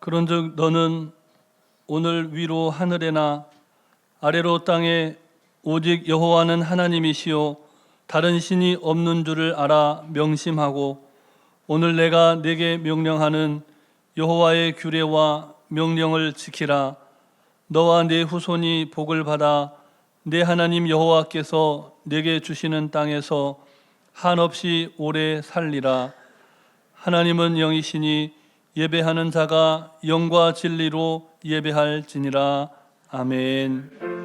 그런즉 너는 오늘 위로 하늘에나 아래로 땅에 오직 여호와는 하나님이시요 다른 신이 없는 줄을 알아 명심하고 오늘 내가 네게 명령하는 여호와의 규례와 명령을 지키라. 너와 네 후손이 복을 받아 네 하나님 여호와께서 네게 주시는 땅에서 한없이 오래 살리라. 하나님은 영이시니 예배하는 자가 영과 진리로 예배할지니라. 아멘.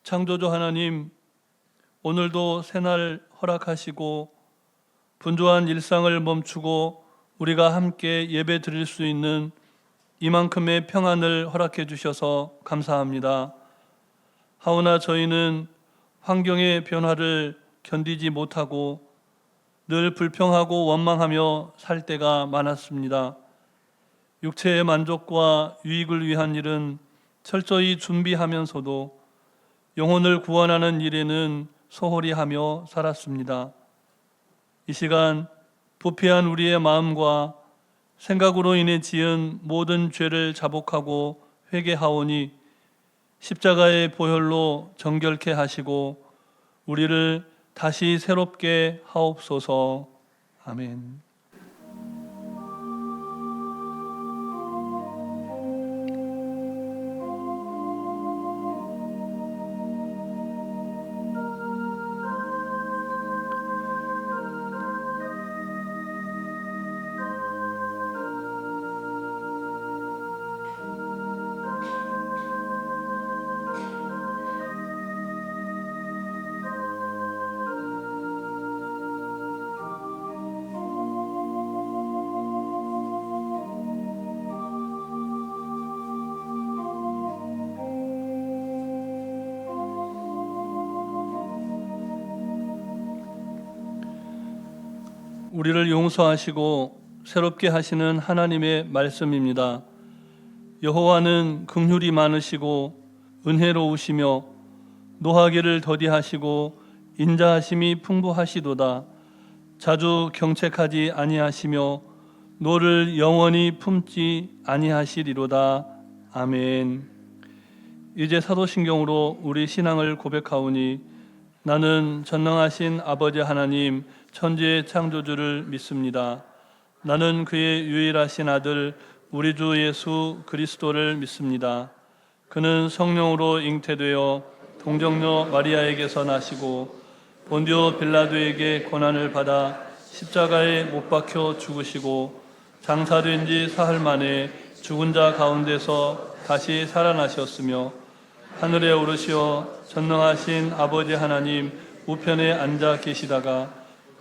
창조주 하나님, 오늘도 새날 허락하시고 분주한 일상을 멈추고 우리가 함께 예배 드릴 수 있는 이만큼의 평안을 허락해 주셔서 감사합니다. 하오나 저희는 환경의 변화를 견디지 못하고 늘 불평하고 원망하며 살 때가 많았습니다. 육체의 만족과 유익을 위한 일은 철저히 준비하면서도 영혼을 구원하는 일에는 소홀히 하며 살았습니다. 이 시간 부패한 우리의 마음과 생각으로 인해 지은 모든 죄를 자복하고 회개하오니 십자가의 보혈로 정결케 하시고 우리를 다시 새롭게 하옵소서. 아멘. 우리를 용서하시고 새롭게 하시는 하나님의 말씀입니다. 여호와는 긍휼이 많으시고 은혜로우시며 노하기를 더디하시고 인자하심이 풍부하시도다. 자주 경책하지 아니하시며 노를 영원히 품지 아니하시리로다. 아멘. 이제 사도신경으로 우리 신앙을 고백하오니 나는 전능하신 아버지 하나님 천지의 창조주를 믿습니다. 나는 그의 유일하신 아들 우리 주 예수 그리스도를 믿습니다. 그는 성령으로 잉태되어 동정녀 마리아에게서 나시고 본디오 빌라도에게 고난을 받아 십자가에 못 박혀 죽으시고 장사된 지 사흘 만에 죽은 자 가운데서 다시 살아나셨으며 하늘에 오르시어 전능하신 아버지 하나님 우편에 앉아 계시다가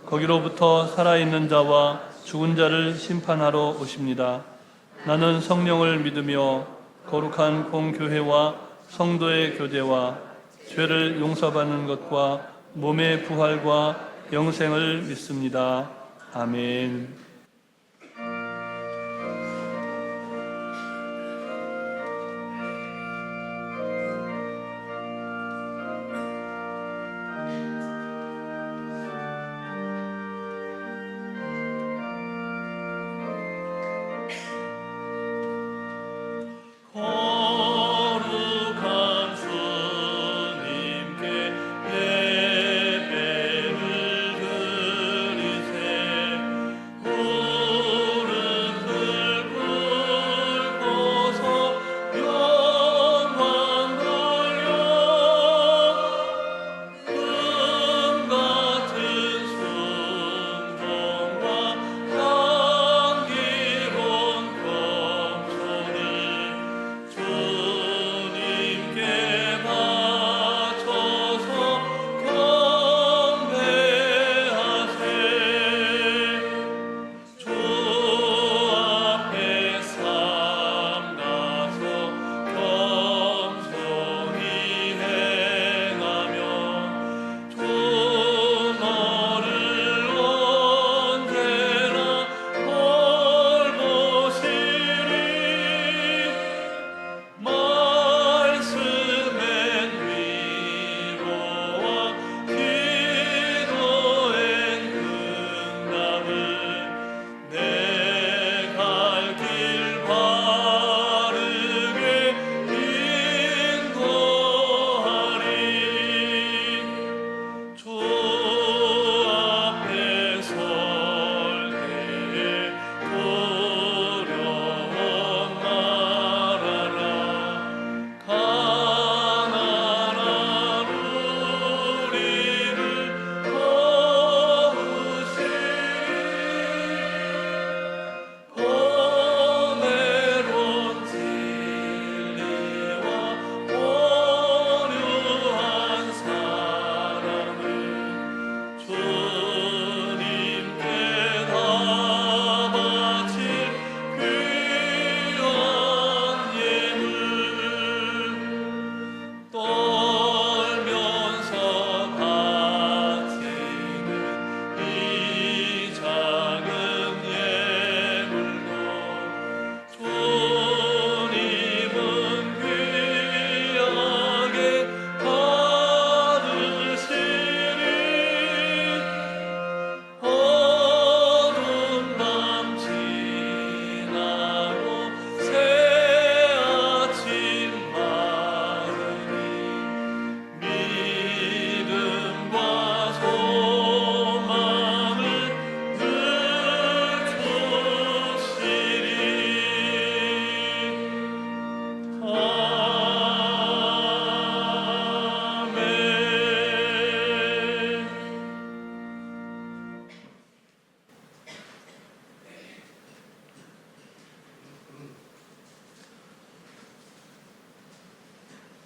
거기로부터 살아있는 자와 죽은 자를 심판하러 오십니다. 나는 성령을 믿으며 거룩한 공교회와 성도의 교제와 죄를 용서받는 것과 몸의 부활과 영생을 믿습니다. 아멘.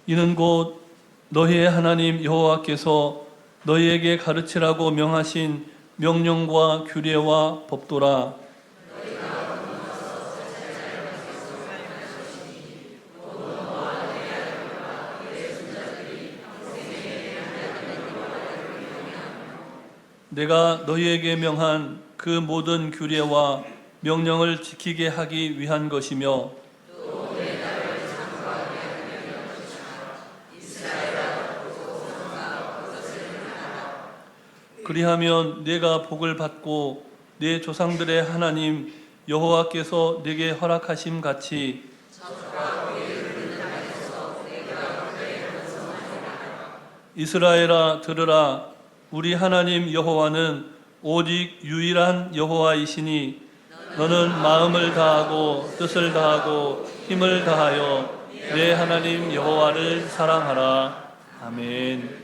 이는 곧 너희의 하나님 여호와께서 너희에게 가르치라고 명하신 명령과 규례와 법도라. 내가 너희에게 명한 그 모든 규례와 명령을 지키게 하기 위한 것이며, 그리하면 네가 복을 받고 네 조상들의 하나님 여호와께서 네게 허락하심 같이 이스라엘아 들으라. 우리 하나님 여호와는 오직 유일한 여호와이시니 너는 마음을 다하고 뜻을 다하고 힘을 다하여 내 하나님 여호와를 사랑하라. 아멘.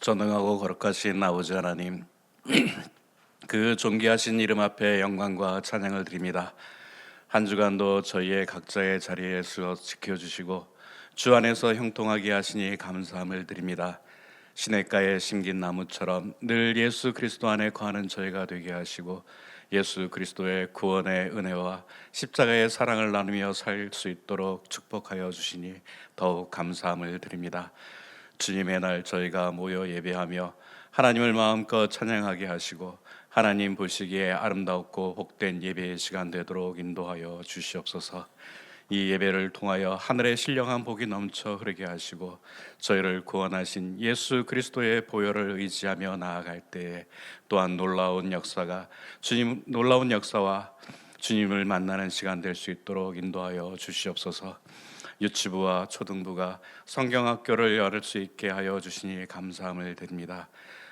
전능하고 거룩하신 아버지 하나님, 그 존귀하신 이름 앞에 영광과 찬양을 드립니다. 한 주간도 저희의 각자의 자리에서 지켜주시고 주 안에서 형통하게 하시니 감사함을 드립니다. 시냇가에 심긴 나무처럼 늘 예수 그리스도 안에 거하는 저희가 되게 하시고 예수 그리스도의 구원의 은혜와 십자가의 사랑을 나누며 살 수 있도록 축복하여 주시니 더욱 감사함을 드립니다. 주님의 날 저희가 모여 예배하며 하나님을 마음껏 찬양하게 하시고 하나님 보시기에 아름답고 복된 예배의 시간 되도록 인도하여 주시옵소서. 이 예배를 통하여 하늘의 신령한 복이 넘쳐 흐르게 하시고 저희를 구원하신 예수 그리스도의 보혈을 의지하며 나아갈 때에 또한 놀라운 역사와 주님을 만나는 시간 될 수 있도록 인도하여 주시옵소서. 유치부와 초등부가 성경학교를 열을 수 있게 하여 주시니 감사함을 드립니다.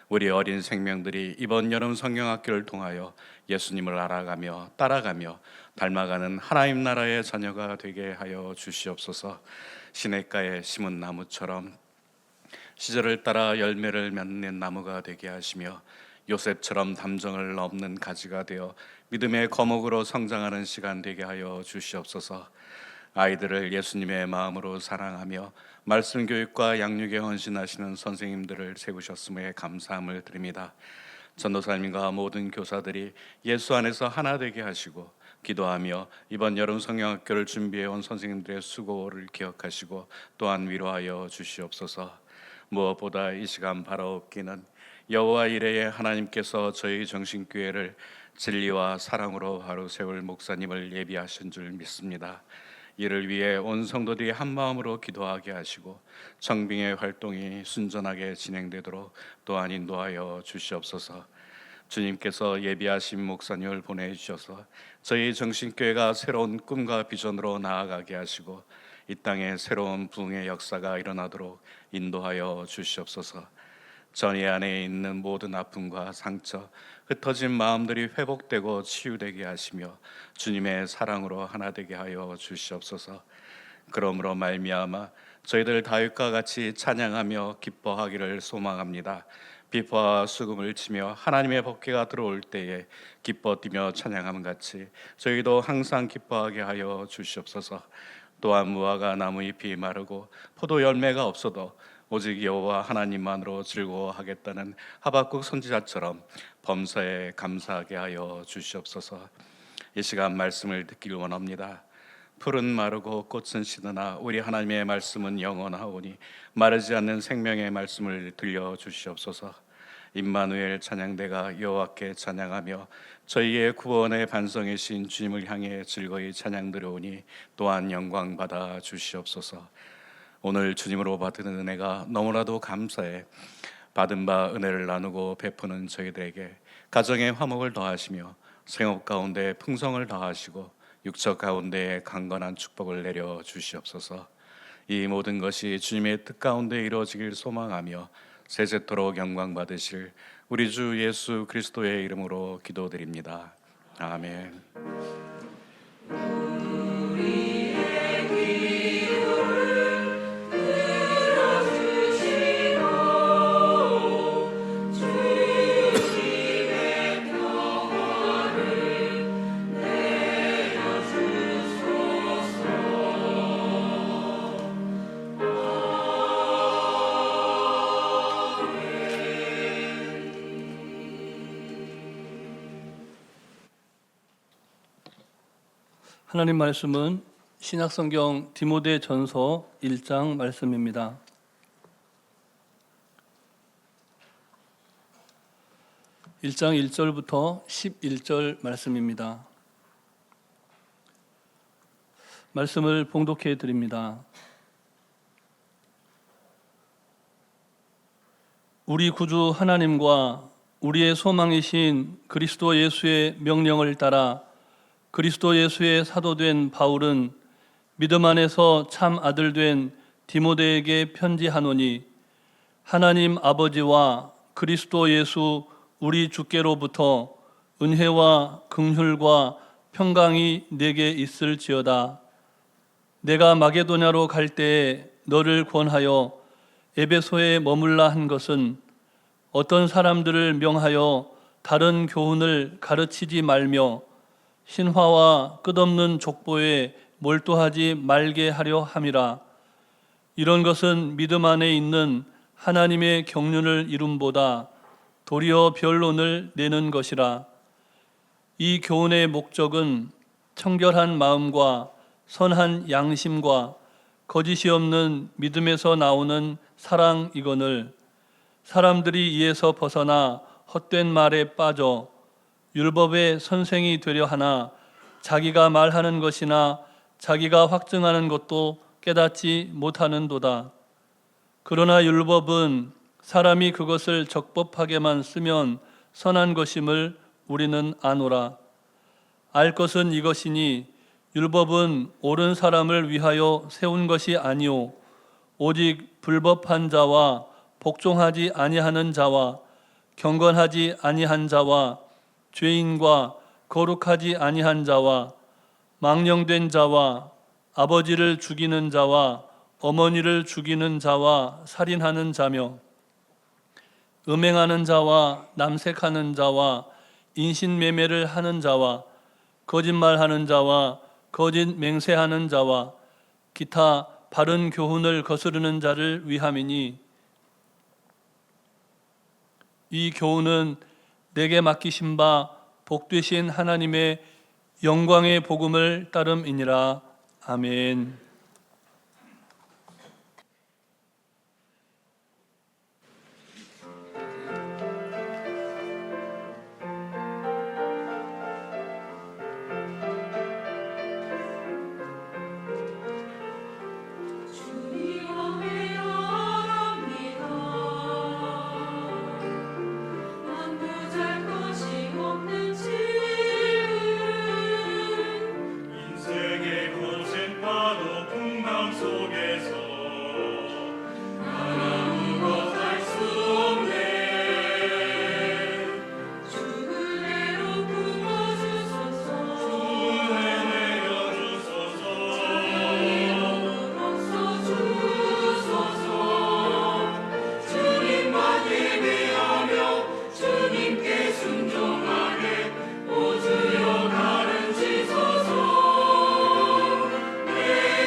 우리 어린 생명들이 이번 여름 성경학교를 통하여 예수님을 알아가며 따라가며 닮아가는 하나님 나라의 자녀가 되게 하여 주시옵소서. 시냇가에 심은 나무처럼 시절을 따라 열매를 맺는 나무가 되게 하시며 요셉처럼 담정을 넘는 가지가 되어 믿음의 거목으로 성장하는 시간 되게 하여 주시옵소서. 아이들을 예수님의 마음으로 사랑하며 말씀 교육과 양육에 헌신하시는 선생님들을 세우셨음에 감사함을 드립니다. 전도사님과 모든 교사들이 예수 안에서 하나 되게 하시고 기도하며 이번 여름 성경학교를 준비해온 선생님들의 수고를 기억하시고 또한 위로하여 주시옵소서. 무엇보다 이 시간 바라옵기는 여호와 이레의 하나님께서 저희 정신교회를 진리와 사랑으로 바로 세울 목사님을 예비하신 줄 믿습니다. 이를 위해 온 성도들이 한 마음으로 기도하게 하시고 청빙의 활동이 순전하게 진행되도록 또한 인도하여 주시옵소서. 주님께서 예비하신 목사님을 보내주셔서 저희 정신교회가 새로운 꿈과 비전으로 나아가게 하시고 이 땅에 새로운 부흥의 역사가 일어나도록 인도하여 주시옵소서. 전이 안에 있는 모든 아픔과 상처, 흩어진 마음들이 회복되고 치유되게 하시며 주님의 사랑으로 하나 되게 하여 주시옵소서. 그러므로 말미암아 저희들 다윗과 같이 찬양하며 기뻐하기를 소망합니다. 비파와 수금을 치며 하나님의 법궤가 들어올 때에 기뻐 뛰며 찬양함 같이 저희도 항상 기뻐하게 하여 주시옵소서. 또한 무화과 나무잎이 마르고 포도 열매가 없어도 오직 여호와 하나님만으로 즐거워하겠다는 하박국 선지자처럼 범사에 감사하게 하여 주시옵소서. 이 시간 말씀을 듣기를 원합니다. 풀은 마르고 꽃은 시드나 우리 하나님의 말씀은 영원하오니 마르지 않는 생명의 말씀을 들려 주시옵소서. 임마누엘 찬양대가 여호와께 찬양하며 저희의 구원의 반성이신 주님을 향해 즐거이 찬양 드려오니 또한 영광 받아 주시옵소서. 오늘 주님으로 받은 은혜가 너무나도 감사해 받은 바 은혜를 나누고 베푸는 저희들에게 가정의 화목을 더하시며 생업 가운데 풍성을 더하시고 육적 가운데 강건한 축복을 내려 주시옵소서. 이 모든 것이 주님의 뜻 가운데 이루어지길 소망하며 세세토록 영광 받으실 우리 주 예수 그리스도의 이름으로 기도드립니다. 아멘. 하나님 말씀은 신약성경 디모데전서 1장 말씀입니다. 1장 1절부터 11절 말씀입니다. 말씀을 봉독해 드립니다. 우리 구주 하나님과 우리의 소망이신 그리스도 예수의 명령을 따라 그리스도 예수의 사도된 바울은 믿음 안에서 참 아들 된 디모데에게 편지하노니, 하나님 아버지와 그리스도 예수 우리 주께로부터 은혜와 긍휼과 평강이 내게 있을지어다. 내가 마게도냐로 갈 때에 너를 권하여 에베소에 머물라 한 것은 어떤 사람들을 명하여 다른 교훈을 가르치지 말며 신화와 끝없는 족보에 몰두하지 말게 하려 함이라. 이런 것은 믿음 안에 있는 하나님의 경륜을 이룸보다 도리어 변론을 내는 것이라. 이 교훈의 목적은 청결한 마음과 선한 양심과 거짓이 없는 믿음에서 나오는 사랑이거늘, 사람들이 이에서 벗어나 헛된 말에 빠져 율법의 선생이 되려 하나 자기가 말하는 것이나 자기가 확증하는 것도 깨닫지 못하는도다. 그러나 율법은 사람이 그것을 적법하게만 쓰면 선한 것임을 우리는 아노라. 알 것은 이것이니 율법은 옳은 사람을 위하여 세운 것이 아니오 오직 불법한 자와 복종하지 아니하는 자와 경건하지 아니한 자와 죄인과 거룩하지 아니한 자와 망령된 자와 아버지를 죽이는 자와 어머니를 죽이는 자와 살인하는 자며 음행하는 자와 남색하는 자와 인신매매를 하는 자와 거짓말하는 자와 거짓 맹세하는 자와 기타 바른 교훈을 거스르는 자를 위함이니, 이 교훈은 내게 맡기신 바 복되신 하나님의 영광의 복음을 따름이니라. 아멘.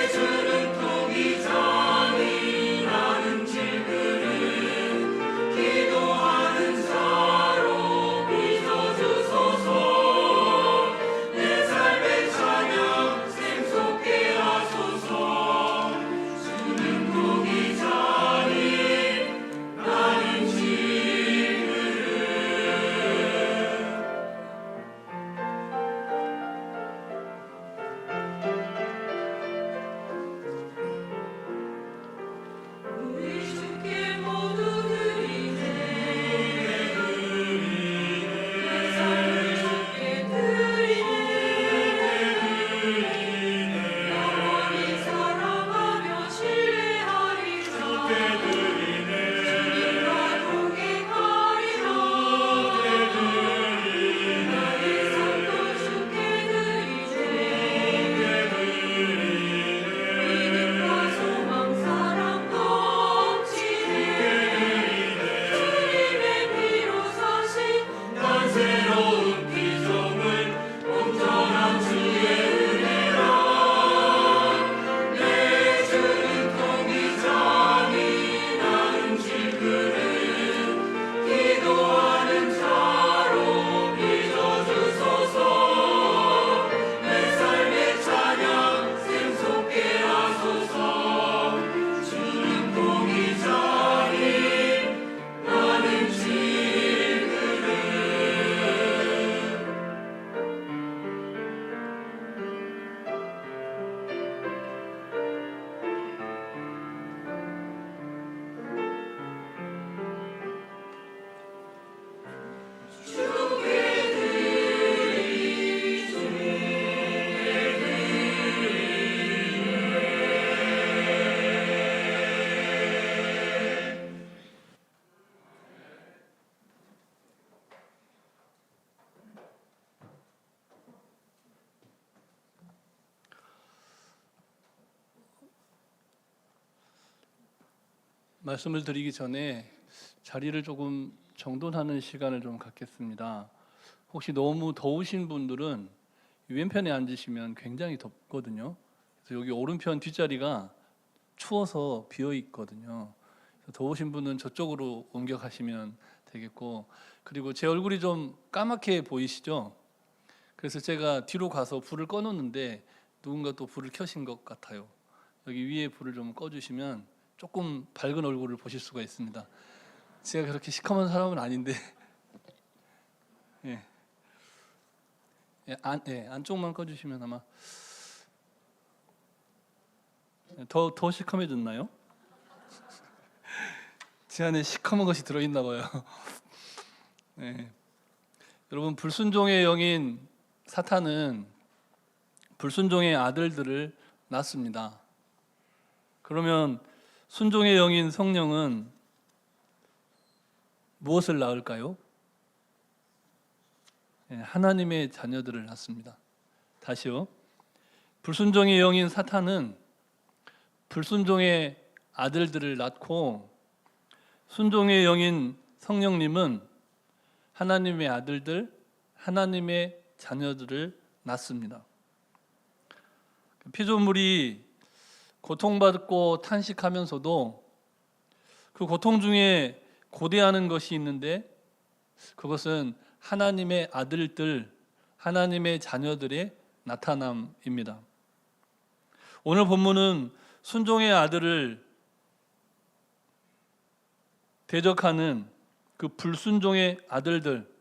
주는 통이 말씀을 드리기 전에 자리를 조금 정돈하는 시간을 좀 갖겠습니다. 혹시 너무 더우신 분들은 왼편에 앉으시면 굉장히 덥거든요. 그래서 여기 오른편 뒷자리가 추워서 비어 있거든요. 더우신 분은 저쪽으로 옮겨 가시면 되겠고, 그리고 제 얼굴이 좀 까맣게 보이시죠? 그래서 제가 뒤로 가서 불을 꺼놓는데 누군가 또 불을 켜신 것 같아요. 여기 위에 불을 좀 꺼주시면 조금 밝은 얼굴을 보실 수가 있습니다. 제가 그렇게 시커먼 사람은 아닌데 예. 안쪽만 꺼주시면 아마 더 시커매졌나요? 제 안에 시커먼 것이 들어있나 봐요. 네. 여러분, 불순종의 영인 사탄은 불순종의 아들들을 낳습니다. 그러면 순종의 영인 성령은 무엇을 낳을까요? 하나님의 자녀들을 낳습니다. 다시요. 불순종의 영인 사탄은 불순종의 아들들을 낳고, 순종의 영인 성령님은 하나님의 아들들, 하나님의 자녀들을 낳습니다. 피조물이 고통받고 탄식하면서도 그 고통 중에 고대하는 것이 있는데, 그것은 하나님의 아들들, 하나님의 자녀들의 나타남입니다. 오늘 본문은 순종의 아들을 대적하는 그 불순종의 아들들,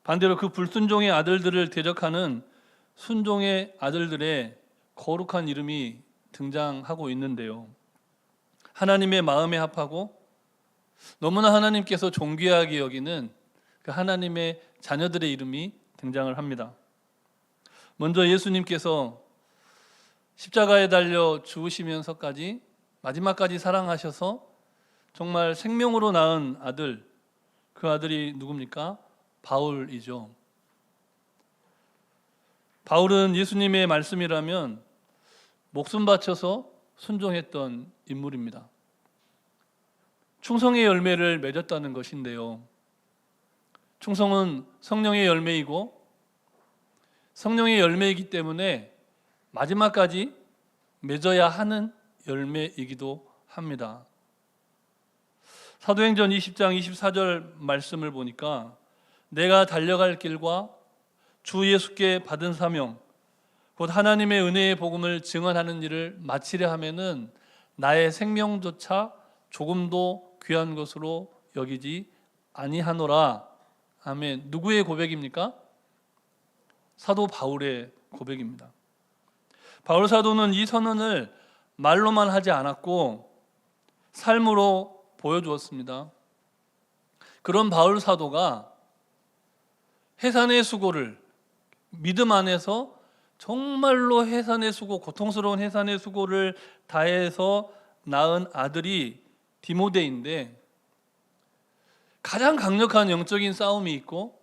반대로 그 불순종의 아들들을 대적하는 순종의 아들들의 거룩한 이름이 등장하고 있는데요. 하나님의 마음에 합하고 너무나 하나님께서 존귀하게 여기는 그 하나님의 자녀들의 이름이 등장을 합니다. 먼저 예수님께서 십자가에 달려 죽으시면서까지 마지막까지 사랑하셔서 정말 생명으로 낳은 아들, 그 아들이 누굽니까? 바울이죠. 바울은 예수님의 말씀이라면 목숨 바쳐서 순종했던 인물입니다. 충성의 열매를 맺었다는 것인데요. 충성은 성령의 열매이고, 성령의 열매이기 때문에 마지막까지 맺어야 하는 열매이기도 합니다. 사도행전 20장 24절 말씀을 보니까 내가 달려갈 길과 주 예수께 받은 사명, 곧 하나님의 은혜의 복음을 증언하는 일을 마치려 하면은 나의 생명조차 조금도 귀한 것으로 여기지 아니하노라. 아멘. 누구의 고백입니까? 사도 바울의 고백입니다. 바울 사도는 이 선언을 말로만 하지 않았고 삶으로 보여주었습니다. 그런 바울 사도가 해산의 수고를 믿음 안에서 정말로 해산의 수고, 고통스러운 해산의 수고를 다해서 낳은 아들이 디모데인데, 가장 강력한 영적인 싸움이 있고,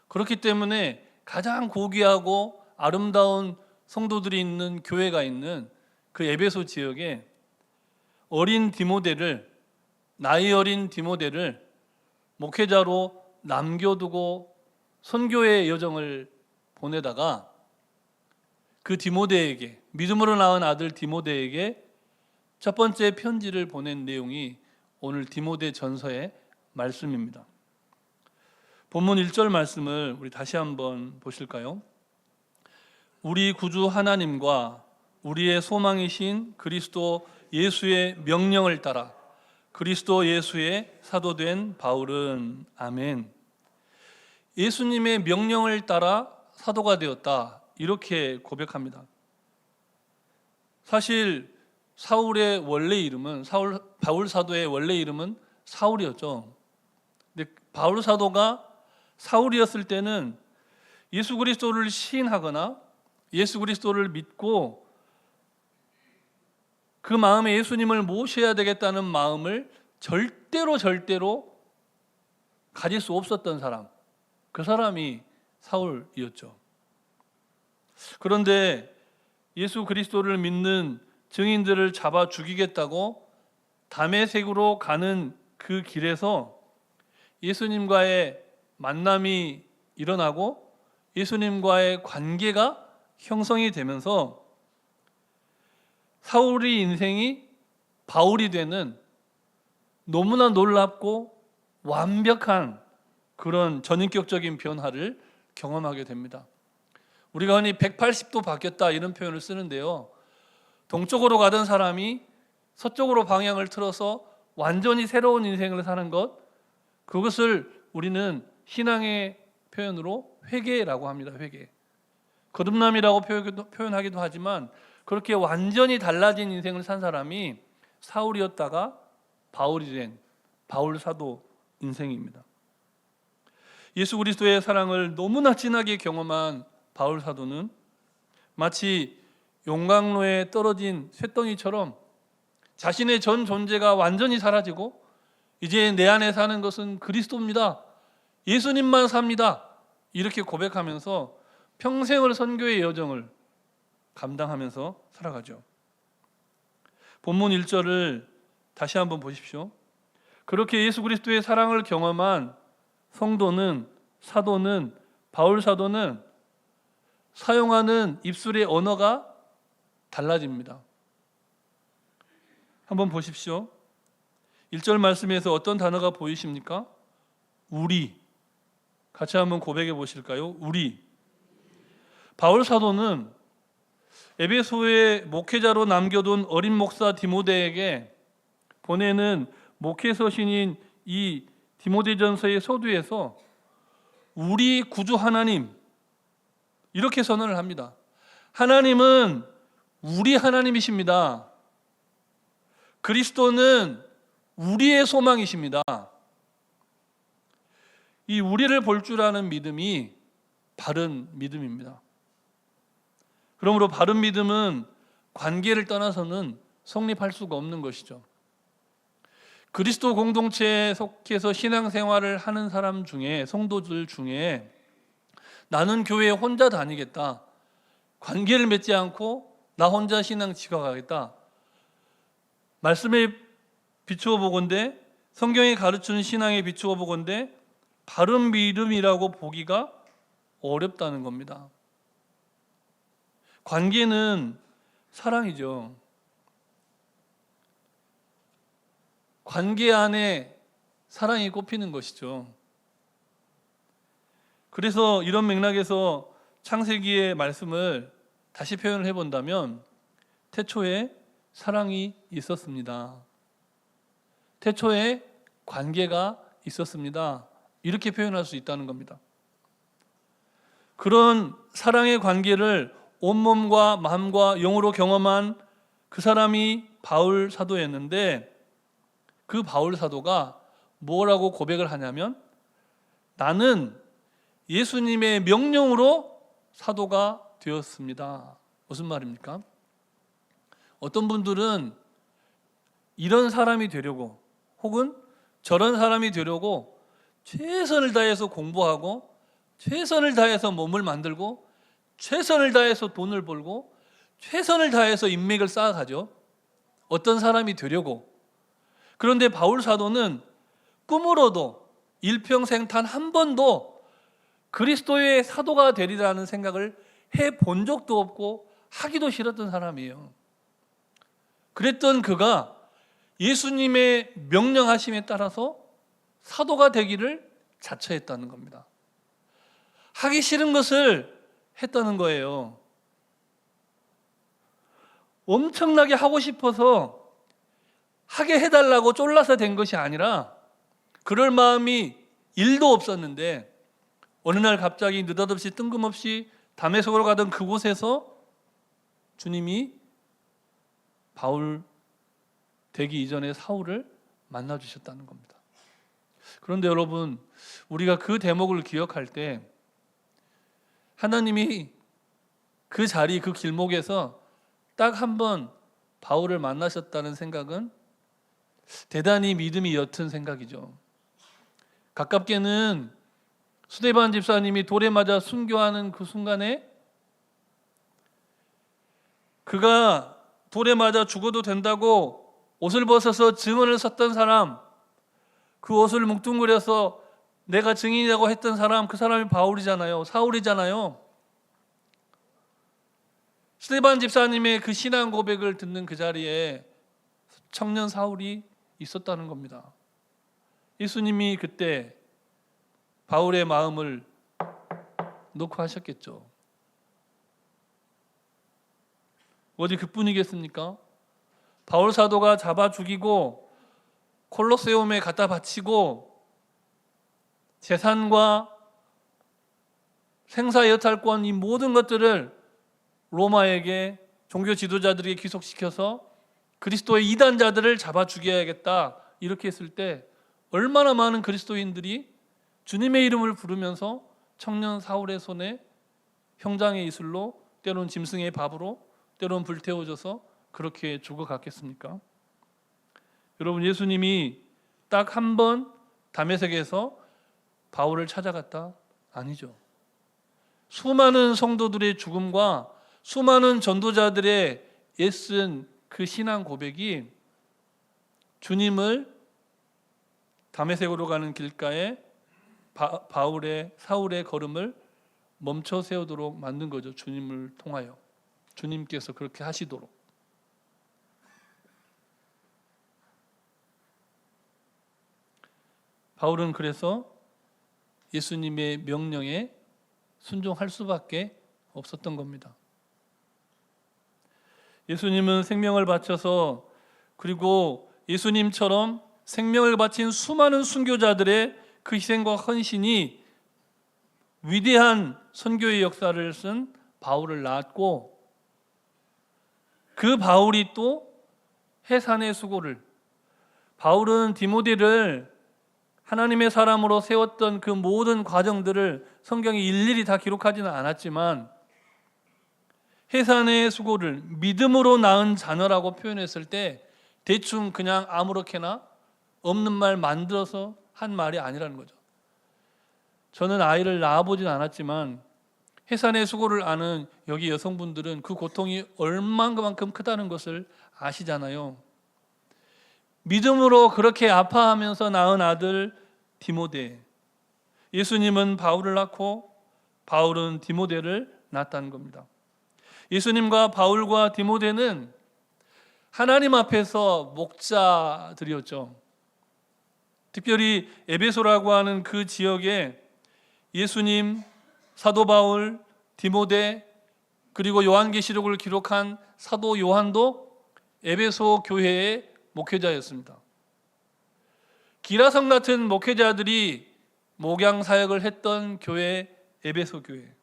그렇기 때문에 가장 고귀하고 아름다운 성도들이 있는 교회가 있는 그 에베소 지역에 어린 디모데를, 나이 어린 디모데를 목회자로 남겨두고 선교의 여정을 보내다가 그 디모데에게, 믿음으로 낳은 아들 디모데에게 첫 번째 편지를 보낸 내용이 오늘 디모데 전서의 말씀입니다. 본문 1절 말씀을 우리 다시 한번 보실까요? 우리 구주 하나님과 우리의 소망이신 그리스도 예수의 명령을 따라 그리스도 예수의 사도된 바울은, 아멘. 예수님의 명령을 따라 사도가 되었다, 이렇게 고백합니다. 사실 사울의 원래 이름은, 바울 사도의 원래 이름은 사울이었죠. 근데 바울 사도가 사울이었을 때는 예수 그리스도를 시인하거나 예수 그리스도를 믿고 그 마음에 예수님을 모셔야 되겠다는 마음을 절대로 가질 수 없었던 사람, 그 사람이 사울이었죠. 그런데 예수 그리스도를 믿는 증인들을 잡아 죽이겠다고 다메섹으로 가는 그 길에서 예수님과의 만남이 일어나고 예수님과의 관계가 형성이 되면서 사울의 인생이 바울이 되는 너무나 놀랍고 완벽한 그런 전인격적인 변화를 경험하게 됩니다. 우리가 흔히 180도 바뀌었다 이런 표현을 쓰는데요. 동쪽으로 가던 사람이 서쪽으로 방향을 틀어서 완전히 새로운 인생을 사는 것, 그것을 우리는 신앙의 표현으로 회개라고 합니다. 회개. 거듭남이라고 표현하기도 하지만 그렇게 완전히 달라진 인생을 산 사람이 사울이었다가 바울이 된 바울 사도 인생입니다. 예수 그리스도의 사랑을 너무나 진하게 경험한 바울 사도는 마치 용광로에 떨어진 쇳덩이처럼 자신의 전 존재가 완전히 사라지고 이제 내 안에 사는 것은 그리스도입니다. 예수님만 삽니다. 이렇게 고백하면서 평생을 선교의 여정을 감당하면서 살아가죠. 본문 1절을 다시 한번 보십시오. 그렇게 예수 그리스도의 사랑을 경험한 성도는, 사도는, 바울 사도는 사용하는 입술의 언어가 달라집니다. 한번 보십시오. 1절 말씀에서 어떤 단어가 보이십니까? 우리. 같이 한번 고백해 보실까요? 우리. 바울 사도는 에베소의 목회자로 남겨둔 어린 목사 디모데에게 보내는 목회 서신인 이 디모데전서의 서두에서 우리 구주 하나님 이렇게 선언을 합니다. 하나님은 우리 하나님이십니다. 그리스도는 우리의 소망이십니다. 이 우리를 볼 줄 아는 믿음이 바른 믿음입니다. 그러므로 바른 믿음은 관계를 떠나서는 성립할 수가 없는 것이죠. 그리스도 공동체에 속해서 신앙생활을 하는 사람 중에, 성도들 중에 나는 교회에 혼자 다니겠다, 관계를 맺지 않고 나 혼자 신앙 지켜가겠다, 말씀에 비추어 보건대, 성경이 가르치는 신앙에 비추어 보건대 바른 믿음이라고 보기가 어렵다는 겁니다. 관계는 사랑이죠. 관계 안에 사랑이 꼽히는 것이죠. 그래서 이런 맥락에서 창세기의 말씀을 다시 표현을 해본다면 태초에 사랑이 있었습니다. 태초에 관계가 있었습니다. 이렇게 표현할 수 있다는 겁니다. 그런 사랑의 관계를 온몸과 마음과 영으로 경험한 그 사람이 바울 사도였는데 그 바울 사도가 뭐라고 고백을 하냐면 나는 예수님의 명령으로 사도가 되었습니다. 무슨 말입니까? 어떤 분들은 이런 사람이 되려고 혹은 저런 사람이 되려고 최선을 다해서 공부하고 최선을 다해서 몸을 만들고 최선을 다해서 돈을 벌고 최선을 다해서 인맥을 쌓아가죠. 어떤 사람이 되려고. 그런데 바울 사도는 꿈으로도 일평생 단 한 번도 그리스도의 사도가 되리라는 생각을 해본 적도 없고 하기도 싫었던 사람이에요. 그랬던 그가 예수님의 명령하심에 따라서 사도가 되기를 자처했다는 겁니다. 하기 싫은 것을 했다는 거예요. 엄청나게 하고 싶어서 하게 해달라고 쫄라서 된 것이 아니라 그럴 마음이 1도 없었는데 어느 날 갑자기 느닷없이 뜬금없이 다메섹으로 가던 그곳에서 주님이 바울 되기 이전에 사울을 만나 주셨다는 겁니다. 그런데 여러분, 우리가 그 대목을 기억할 때 하나님이 그 자리, 그 길목에서 딱 한 번 바울을 만나셨다는 생각은 대단히 믿음이 옅은 생각이죠. 가깝게는 스데반 집사님이 돌에 맞아 순교하는 그 순간에 그가 돌에 맞아 죽어도 된다고 옷을 벗어서 증언을 섰던 사람, 그 옷을 뭉뚱그려서 내가 증인이라고 했던 사람, 그 사람이 바울이잖아요. 사울이잖아요. 스데반 집사님의 그 신앙 고백을 듣는 그 자리에 청년 사울이 있었다는 겁니다. 예수님이 그때 바울의 마음을 놓고 하셨겠죠. 어디 그뿐이겠습니까? 바울 사도가 잡아 죽이고 콜로세움에 갖다 바치고 재산과 생사여탈권 이 모든 것들을 로마에게 종교 지도자들에게 귀속시켜서 그리스도의 이단자들을 잡아 죽여야겠다 이렇게 했을 때 얼마나 많은 그리스도인들이 주님의 이름을 부르면서 청년 사울의 손에 형장의 이슬로 때론 짐승의 밥으로 때론 불태워져서 그렇게 죽어갔겠습니까? 여러분, 예수님이 딱 한 번 다메섹에서 바울을 찾아갔다? 아니죠. 수많은 성도들의 죽음과 수많은 전도자들의 애쓴 그 신앙 고백이 주님을 다메섹으로 가는 길가에 사울의 걸음을 멈춰 세우도록 만든 거죠. 주님을 통하여. 주님께서 그렇게 하시도록. 바울은 그래서 예수님의 명령에 순종할 수밖에 없었던 겁니다. 예수님은 생명을 바쳐서, 그리고 예수님처럼 생명을 바친 수많은 순교자들의 그 희생과 헌신이 위대한 선교의 역사를 쓴 바울을 낳았고, 그 바울이 또 해산의 수고를, 바울은 디모데를 하나님의 사람으로 세웠던 그 모든 과정들을 성경이 일일이 다 기록하지는 않았지만 해산의 수고를 믿음으로 낳은 자녀라고 표현했을 때 대충 그냥 아무렇게나 없는 말 만들어서 한 말이 아니라는 거죠. 저는 아이를 낳아보진 않았지만 해산의 수고를 아는 여기 여성분들은 그 고통이 얼마만큼 크다는 것을 아시잖아요. 믿음으로 그렇게 아파하면서 낳은 아들 디모데, 예수님은 바울을 낳고 바울은 디모데를 낳았다는 겁니다. 예수님과 바울과 디모데는 하나님 앞에서 목자들이었죠. 특별히 에베소라고 하는 그 지역에 예수님, 사도 바울, 디모데, 그리고 요한계시록을 기록한 사도 요한도 에베소 교회의 목회자였습니다. 기라성 같은 목회자들이 목양 사역을 했던 교회, 에베소 교회.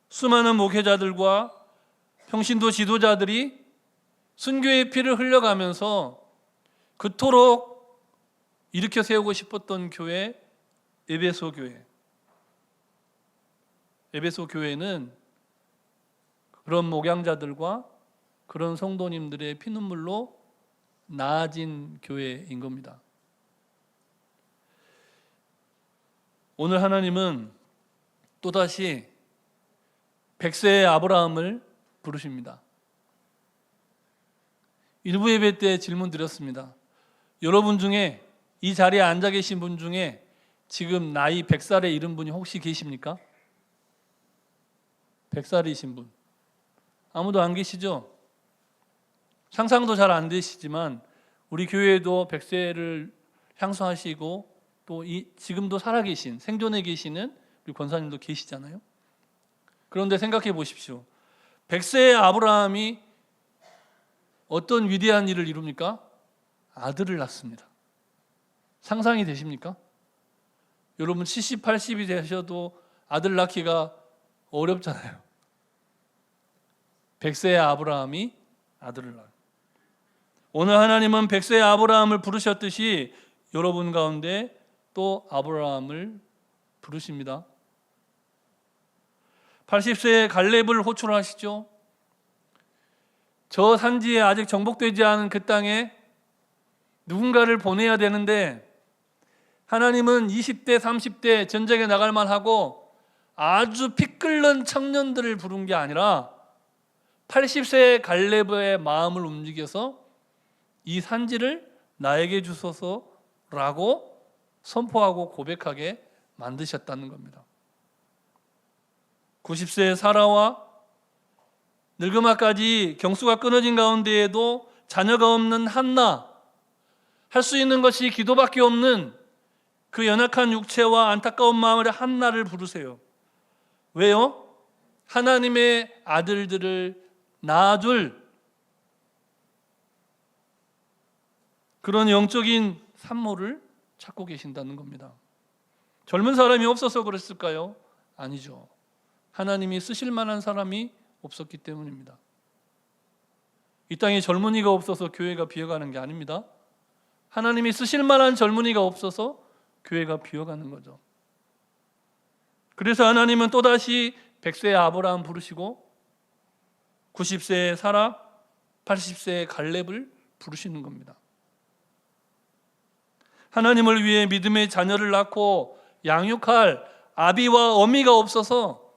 수많은 목회자들과 평신도 지도자들이 순교의 피를 흘려가면서 그토록 일으켜 세우고 싶었던 교회, 에베소 교회. 에베소 교회는 그런 목양자들과 그런 성도님들의 피눈물로 나아진 교회인 겁니다. 오늘 하나님은 또다시 100세의 아브라함을 부르십니다. 일부 예배 때 질문 드렸습니다. 여러분 중에, 이 자리에 앉아 계신 분 중에 지금 나이 100살에 이른 분이 혹시 계십니까? 100살이신 분 아무도 안 계시죠? 상상도 잘 안 되시지만 우리 교회에도 100세를 향수하시고 또 지금도 살아계신, 생존해 계시는 우리 권사님도 계시잖아요. 그런데 생각해 보십시오. 100세의 아브라함이 어떤 위대한 일을 이룹니까? 아들을 낳습니다. 상상이 되십니까? 여러분 70, 80이 되셔도 아들 낳기가 어렵잖아요. 100세의 아브라함이 아들을 낳아요. 오늘 하나님은 100세의 아브라함을 부르셨듯이 여러분 가운데 또 아브라함을 부르십니다. 80세의 갈렙을 호출하시죠. 저 산지에 아직 정복되지 않은 그 땅에 누군가를 보내야 되는데 하나님은 20대, 30대 전쟁에 나갈 만하고 아주 피 끓는 청년들을 부른 게 아니라 80세 갈렙의 마음을 움직여서 이 산지를 나에게 주소서라고 선포하고 고백하게 만드셨다는 겁니다. 90세의 사라와 늙음아까지 경수가 끊어진 가운데에도 자녀가 없는 한나, 할 수 있는 것이 기도밖에 없는 그 연약한 육체와 안타까운 마음의 한나를 부르세요. 왜요? 하나님의 아들들을 낳아줄 그런 영적인 산모를 찾고 계신다는 겁니다. 젊은 사람이 없어서 그랬을까요? 아니죠. 하나님이 쓰실 만한 사람이 없었기 때문입니다. 이 땅에 젊은이가 없어서 교회가 비어가는 게 아닙니다. 하나님이 쓰실 만한 젊은이가 없어서 교회가 비어가는 거죠. 그래서 하나님은 또다시 100세의 아브라함 부르시고 90세의 사라, 80세의 갈렙을 부르시는 겁니다. 하나님을 위해 믿음의 자녀를 낳고 양육할 아비와 어미가 없어서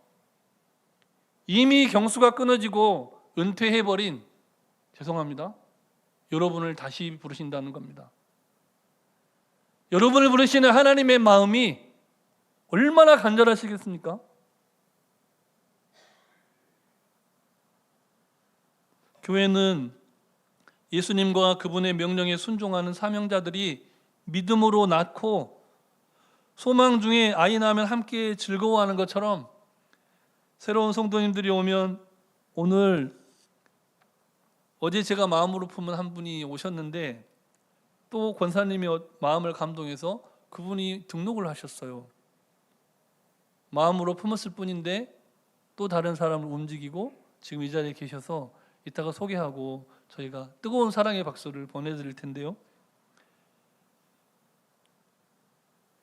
이미 경수가 끊어지고 은퇴해버린, 죄송합니다, 여러분을 다시 부르신다는 겁니다. 여러분을 부르시는 하나님의 마음이 얼마나 간절하시겠습니까? 교회는 예수님과 그분의 명령에 순종하는 사명자들이 믿음으로 낳고 소망 중에 아이 낳으면 함께 즐거워하는 것처럼 새로운 성도님들이 오면, 어제 제가 마음으로 품은 한 분이 오셨는데 또 권사님이 마음을 감동해서 그분이 등록을 하셨어요. 마음으로 품었을 뿐인데 또 다른 사람을 움직이고 지금 이 자리에 계셔서 이따가 소개하고 저희가 뜨거운 사랑의 박수를 보내드릴 텐데요.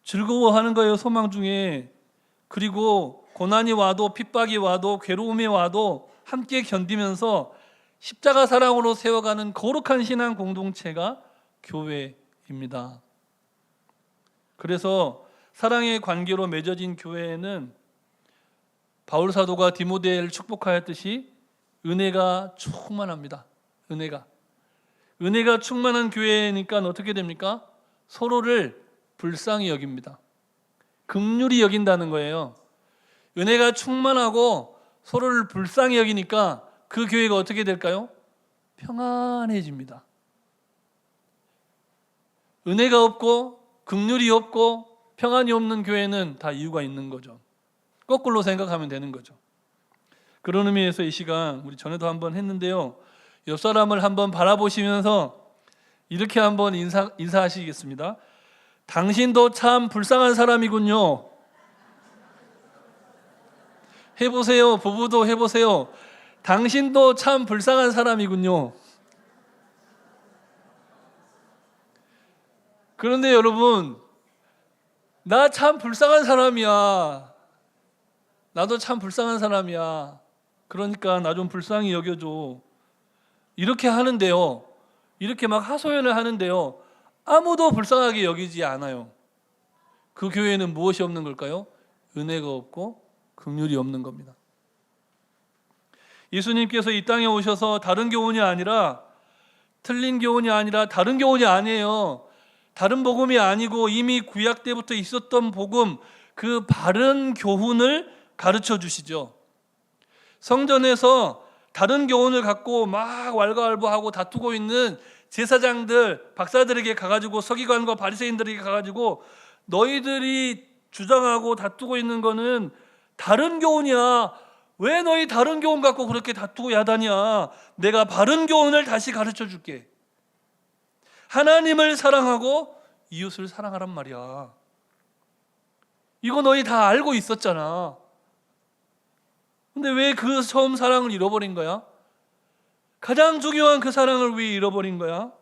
즐거워하는 거예요, 소망 중에. 그리고 고난이 와도 핍박이 와도 괴로움이 와도 함께 견디면서 십자가 사랑으로 세워가는 거룩한 신앙 공동체가 교회입니다. 그래서 사랑의 관계로 맺어진 교회에는 바울 사도가 디모데를 축복하였듯이 은혜가 충만합니다. 은혜가 충만한 교회니까 어떻게 됩니까? 서로를 불쌍히 여깁니다. 긍휼히 여긴다는 거예요. 은혜가 충만하고 서로를 불쌍히 여기니까 그 교회가 어떻게 될까요? 평안해집니다. 은혜가 없고 긍휼이 없고 평안이 없는 교회는 다 이유가 있는 거죠. 거꾸로 생각하면 되는 거죠. 그런 의미에서 이 시간 우리 전에도 한번 했는데요, 옆 사람을 한번 바라보시면서 이렇게 한번 인사하시겠습니다. 당신도 참 불쌍한 사람이군요. 해보세요. 부부도 해보세요. 당신도 참 불쌍한 사람이군요. 그런데 여러분, 나 참 불쌍한 사람이야. 나도 참 불쌍한 사람이야. 그러니까 나 좀 불쌍히 여겨줘. 이렇게 하는데요, 이렇게 막 하소연을 하는데요, 아무도 불쌍하게 여기지 않아요. 그 교회는 무엇이 없는 걸까요? 은혜가 없고 긍휼이 없는 겁니다. 예수님께서 이 땅에 오셔서 다른 교훈이 아니라, 틀린 교훈이 아니라 다른 교훈이 아니에요. 다른 복음이 아니고 이미 구약 때부터 있었던 복음, 그 바른 교훈을 가르쳐 주시죠. 성전에서 다른 교훈을 갖고 막 왈가왈부하고 다투고 있는 제사장들, 박사들에게 가가지고, 서기관과 바리새인들에게 가가지고, 너희들이 주장하고 다투고 있는 거는 다른 교훈이야. 왜 너희 다른 교훈 갖고 그렇게 다투고 야단이야? 내가 바른 교훈을 다시 가르쳐 줄게. 하나님을 사랑하고 이웃을 사랑하란 말이야. 이거 너희 다 알고 있었잖아. 근데 왜 그 처음 사랑을 잃어버린 거야? 가장 중요한 그 사랑을 왜 잃어버린 거야?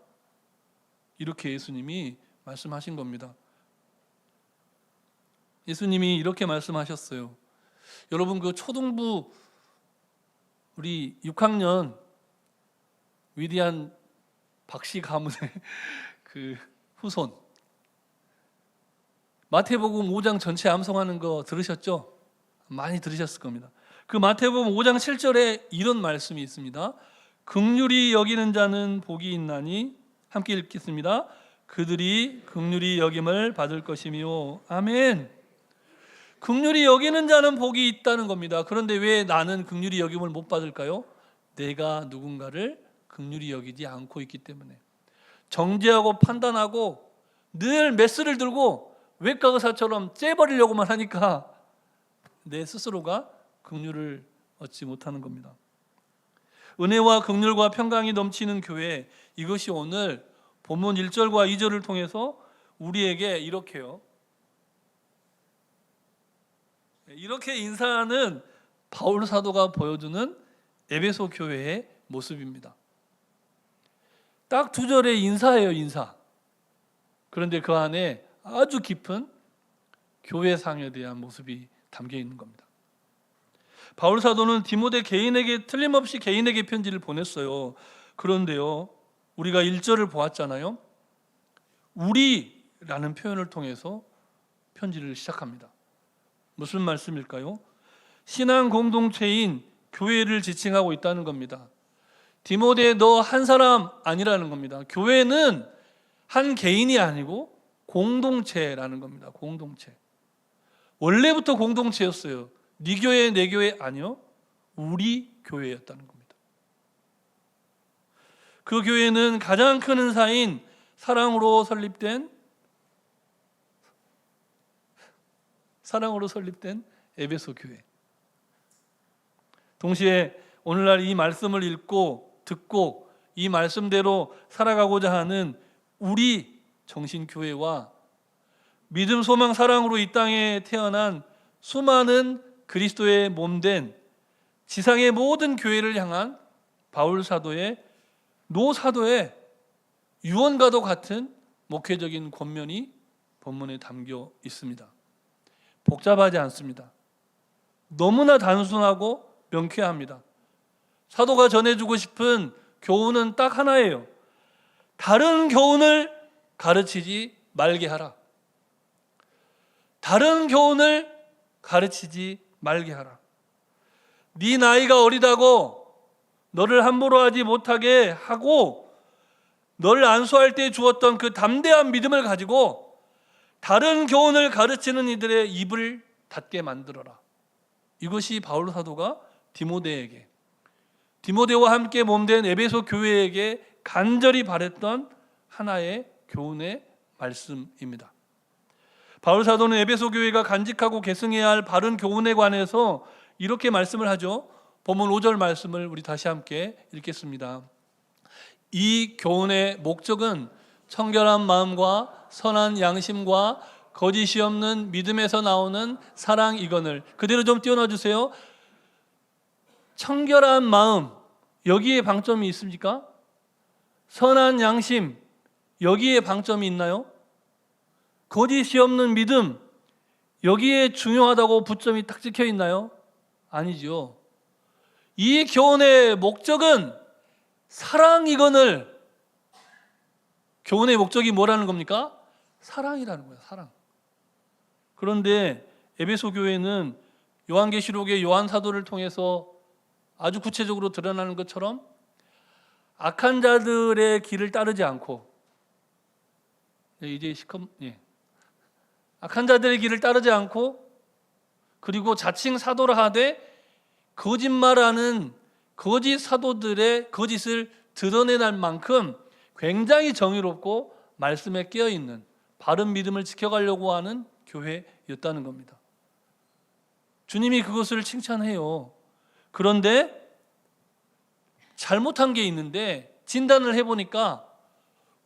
이렇게 예수님이 말씀하신 겁니다. 예수님이 이렇게 말씀하셨어요. 여러분, 그 초등부 우리 6학년 위대한 박씨 가문의 그 후손, 마태복음 5장 전체 암송하는 거 들으셨죠? 많이 들으셨을 겁니다. 그 마태복음 5장 7절에 이런 말씀이 있습니다. 긍휼히 여기는 자는 복이 있나니, 함께 읽겠습니다. 그들이 긍휼히 여김을 받을 것이며. 아멘. 긍휼히 여기는 자는 복이 있다는 겁니다. 그런데 왜 나는 긍휼히 여김을 못 받을까요? 내가 누군가를 긍휼히 여기지 않고 있기 때문에. 정죄하고 판단하고 늘 메스를 들고 외과 의사처럼 째버리려고만 하니까 내 스스로가 긍휼을 얻지 못하는 겁니다. 은혜와 긍휼과 평강이 넘치는 교회, 이것이 오늘 본문 1절과 2절을 통해서 우리에게 이렇게 인사하는 바울 사도가 보여주는 에베소 교회의 모습입니다. 딱 2절의 인사예요, 인사. 그런데 그 안에 아주 깊은 교회상에 대한 모습이 담겨 있는 겁니다. 바울 사도는 디모데 개인에게 틀림없이 개인에게 편지를 보냈어요. 그런데요, 우리가 1절을 보았잖아요. 우리라는 표현을 통해서 편지를 시작합니다. 무슨 말씀일까요? 신앙 공동체인 교회를 지칭하고 있다는 겁니다. 디모데 너 한 사람 아니라는 겁니다. 교회는 한 개인이 아니고 공동체라는 겁니다. 공동체. 원래부터 공동체였어요. 네 교회 내 교회 아니요. 우리 교회였다는 겁니다. 그 교회는 가장 큰 은사인 사랑으로 설립된 에베소 교회. 동시에 오늘날 이 말씀을 읽고 듣고 이 말씀대로 살아가고자 하는 우리 정신교회와 믿음, 소망, 사랑으로 이 땅에 태어난 수많은 그리스도의 몸된 지상의 모든 교회를 향한 바울 사도의 노사도의 유언과도 같은 목회적인 권면이 본문에 담겨 있습니다. 복잡하지 않습니다. 너무나 단순하고 명쾌합니다. 사도가 전해주고 싶은 교훈은 딱 하나예요. 다른 교훈을 가르치지 말게 하라. 다른 교훈을 가르치지 말게 하라. 네 나이가 어리다고 너를 함부로 하지 못하게 하고 너를 안수할 때 주었던 그 담대한 믿음을 가지고 다른 교훈을 가르치는 이들의 입을 닫게 만들어라. 이것이 바울 사도가 디모데에게, 디모데와 함께 몸된 에베소 교회에게 간절히 바랬던 하나의 교훈의 말씀입니다. 바울 사도는 에베소 교회가 간직하고 계승해야 할 바른 교훈에 관해서 이렇게 말씀을 하죠. 본문 5절 말씀을 우리 다시 함께 읽겠습니다. 이 교훈의 목적은 청결한 마음과 선한 양심과 거짓이 없는 믿음에서 나오는 사랑이거늘. 그대로 좀 띄워놔 주세요. 청결한 마음, 여기에 방점이 있습니까? 선한 양심, 여기에 방점이 있나요? 거짓이 없는 믿음, 여기에 중요하다고 붙점이 딱 찍혀 있나요? 아니죠. 이 교훈의 목적은 사랑이거늘. 교훈의 목적이 뭐라는 겁니까? 사랑이라는 거예요. 사랑. 그런데 에베소 교회는 요한계시록의 요한 사도를 통해서 아주 구체적으로 드러나는 것처럼 악한 자들의 길을 따르지 않고, 악한 자들의 길을 따르지 않고, 그리고 자칭 사도라 하되 거짓말하는 거짓 사도들의 거짓을 드러내날 만큼 굉장히 정의롭고 말씀에 깨어있는 바른 믿음을 지켜가려고 하는 교회였다는 겁니다. 주님이 그것을 칭찬해요. 그런데 잘못한 게 있는데 진단을 해보니까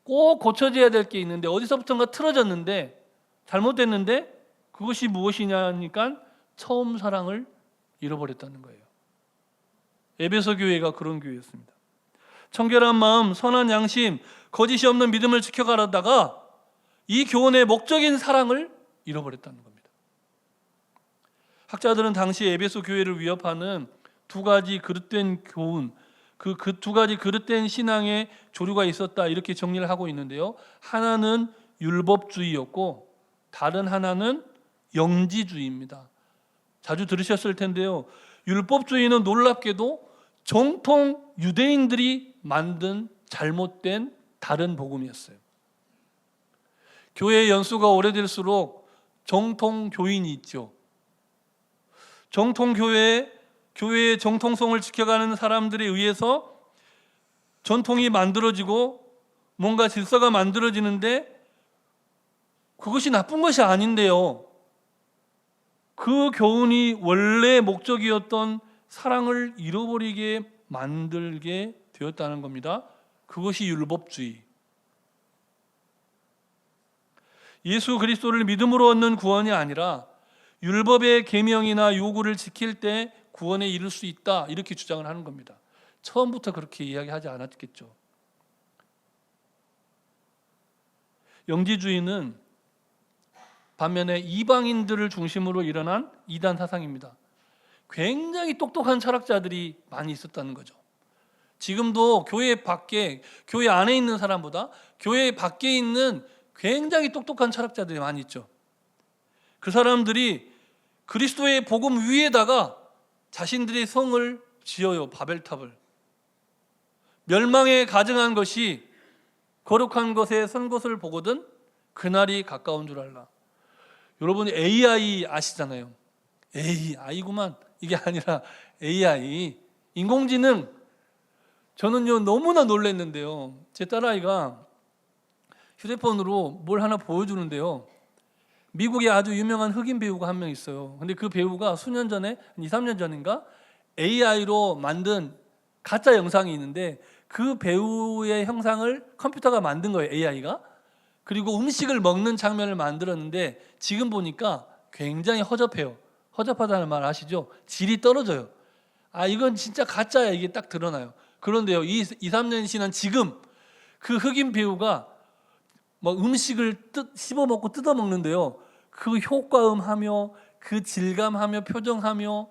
꼭 고쳐져야 될 게 있는데 어디서부턴가 틀어졌는데 잘못됐는데 그것이 무엇이냐니까 처음 사랑을 잃어버렸다는 거예요. 에베소 교회가 그런 교회였습니다. 청결한 마음, 선한 양심, 거짓이 없는 믿음을 지켜가려다가 이 교훈의 목적인 사랑을 잃어버렸다는 겁니다. 학자들은 당시 에베소 교회를 위협하는 두 가지 그릇된 교훈, 그 두 가지 그릇된 신앙의 조류가 있었다, 이렇게 정리를 하고 있는데요. 하나는 율법주의였고 다른 하나는 영지주의입니다. 자주 들으셨을 텐데요. 율법주의는 놀랍게도 정통 유대인들이 만든 잘못된 다른 복음이었어요. 교회의 연수가 오래될수록 정통 교인이 있죠. 정통 교회의 정통성을 지켜가는 사람들에 의해서 전통이 만들어지고 뭔가 질서가 만들어지는데 그것이 나쁜 것이 아닌데요. 그 교훈이 원래 목적이었던 사랑을 잃어버리게 만들게 되었다는 겁니다. 그것이 율법주의. 예수 그리스도를 믿음으로 얻는 구원이 아니라 율법의 계명이나 요구를 지킬 때 구원에 이를 수 있다, 이렇게 주장을 하는 겁니다. 처음부터 그렇게 이야기하지 않았겠죠. 영지주의는 반면에 이방인들을 중심으로 일어난 이단 사상입니다. 굉장히 똑똑한 철학자들이 많이 있었다는 거죠. 지금도 교회 밖에, 교회 안에 있는 사람보다 교회 밖에 있는 굉장히 똑똑한 철학자들이 많이 있죠. 그 사람들이 그리스도의 복음 위에다가 자신들의 성을 지어요. 바벨탑을. 멸망에 가증한 것이 거룩한 것에 선 것을 보거든 그날이 가까운 줄 알라. 여러분 AI 아시잖아요. AI구만. 이게 아니라 AI, 인공지능. 저는요 너무나 놀랐는데요. 제 딸아이가 휴대폰으로 뭘 하나 보여주는데요. 미국에 아주 유명한 흑인 배우가 한 명 있어요. 근데 그 배우가 수년 전에, 2, 3년 전인가 AI로 만든 가짜 영상이 있는데 그 배우의 형상을 컴퓨터가 만든 거예요. AI가. 그리고 음식을 먹는 장면을 만들었는데 지금 보니까 굉장히 허접해요. 허접하다는 말 아시죠? 질이 떨어져요. 아, 이건 진짜 가짜야. 이게 딱 드러나요. 그런데요, 2, 3년이 지난 지금 그 흑인 배우가 막 음식을 씹어 먹고 뜯어 먹는데요. 그 효과음하며 그 질감하며 표정하며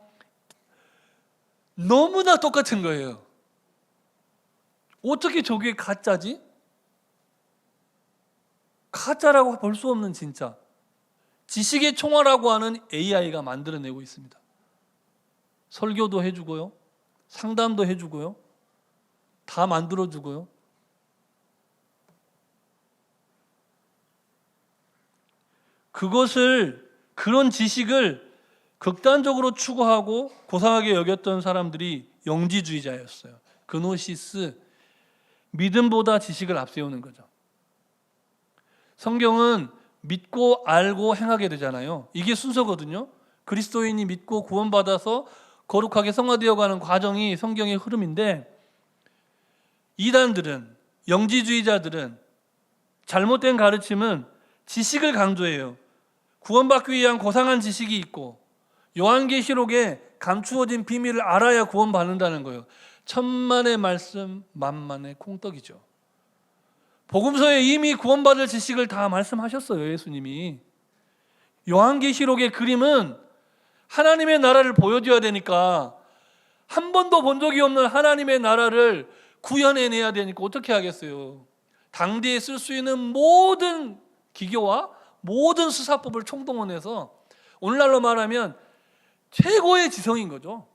너무나 똑같은 거예요. 어떻게 저게 가짜지? 가짜라고 볼 수 없는 진짜. 지식의 총화라고 하는 AI가 만들어내고 있습니다. 설교도 해주고요. 상담도 해주고요. 다 만들어주고요. 그런 지식을 극단적으로 추구하고 고상하게 여겼던 사람들이 영지주의자였어요. 그노시스, 믿음보다 지식을 앞세우는 거죠. 성경은 믿고 알고 행하게 되잖아요. 이게 순서거든요. 그리스도인이 믿고 구원받아서 거룩하게 성화되어가는 과정이 성경의 흐름인데, 이단들은, 영지주의자들은 잘못된 가르침은 지식을 강조해요. 구원받기 위한 고상한 지식이 있고 요한계시록에 감추어진 비밀을 알아야 구원받는다는 거예요. 천만의 말씀 만만의 콩떡이죠. 복음서에 이미 구원받을 지식을 다 말씀하셨어요. 예수님이. 요한계시록의 그림은 하나님의 나라를 보여줘야 되니까, 한 번도 본 적이 없는 하나님의 나라를 구현해내야 되니까 어떻게 하겠어요. 당대에 쓸 수 있는 모든 기교와 모든 수사법을 총동원해서, 오늘날로 말하면 최고의 지성인 거죠.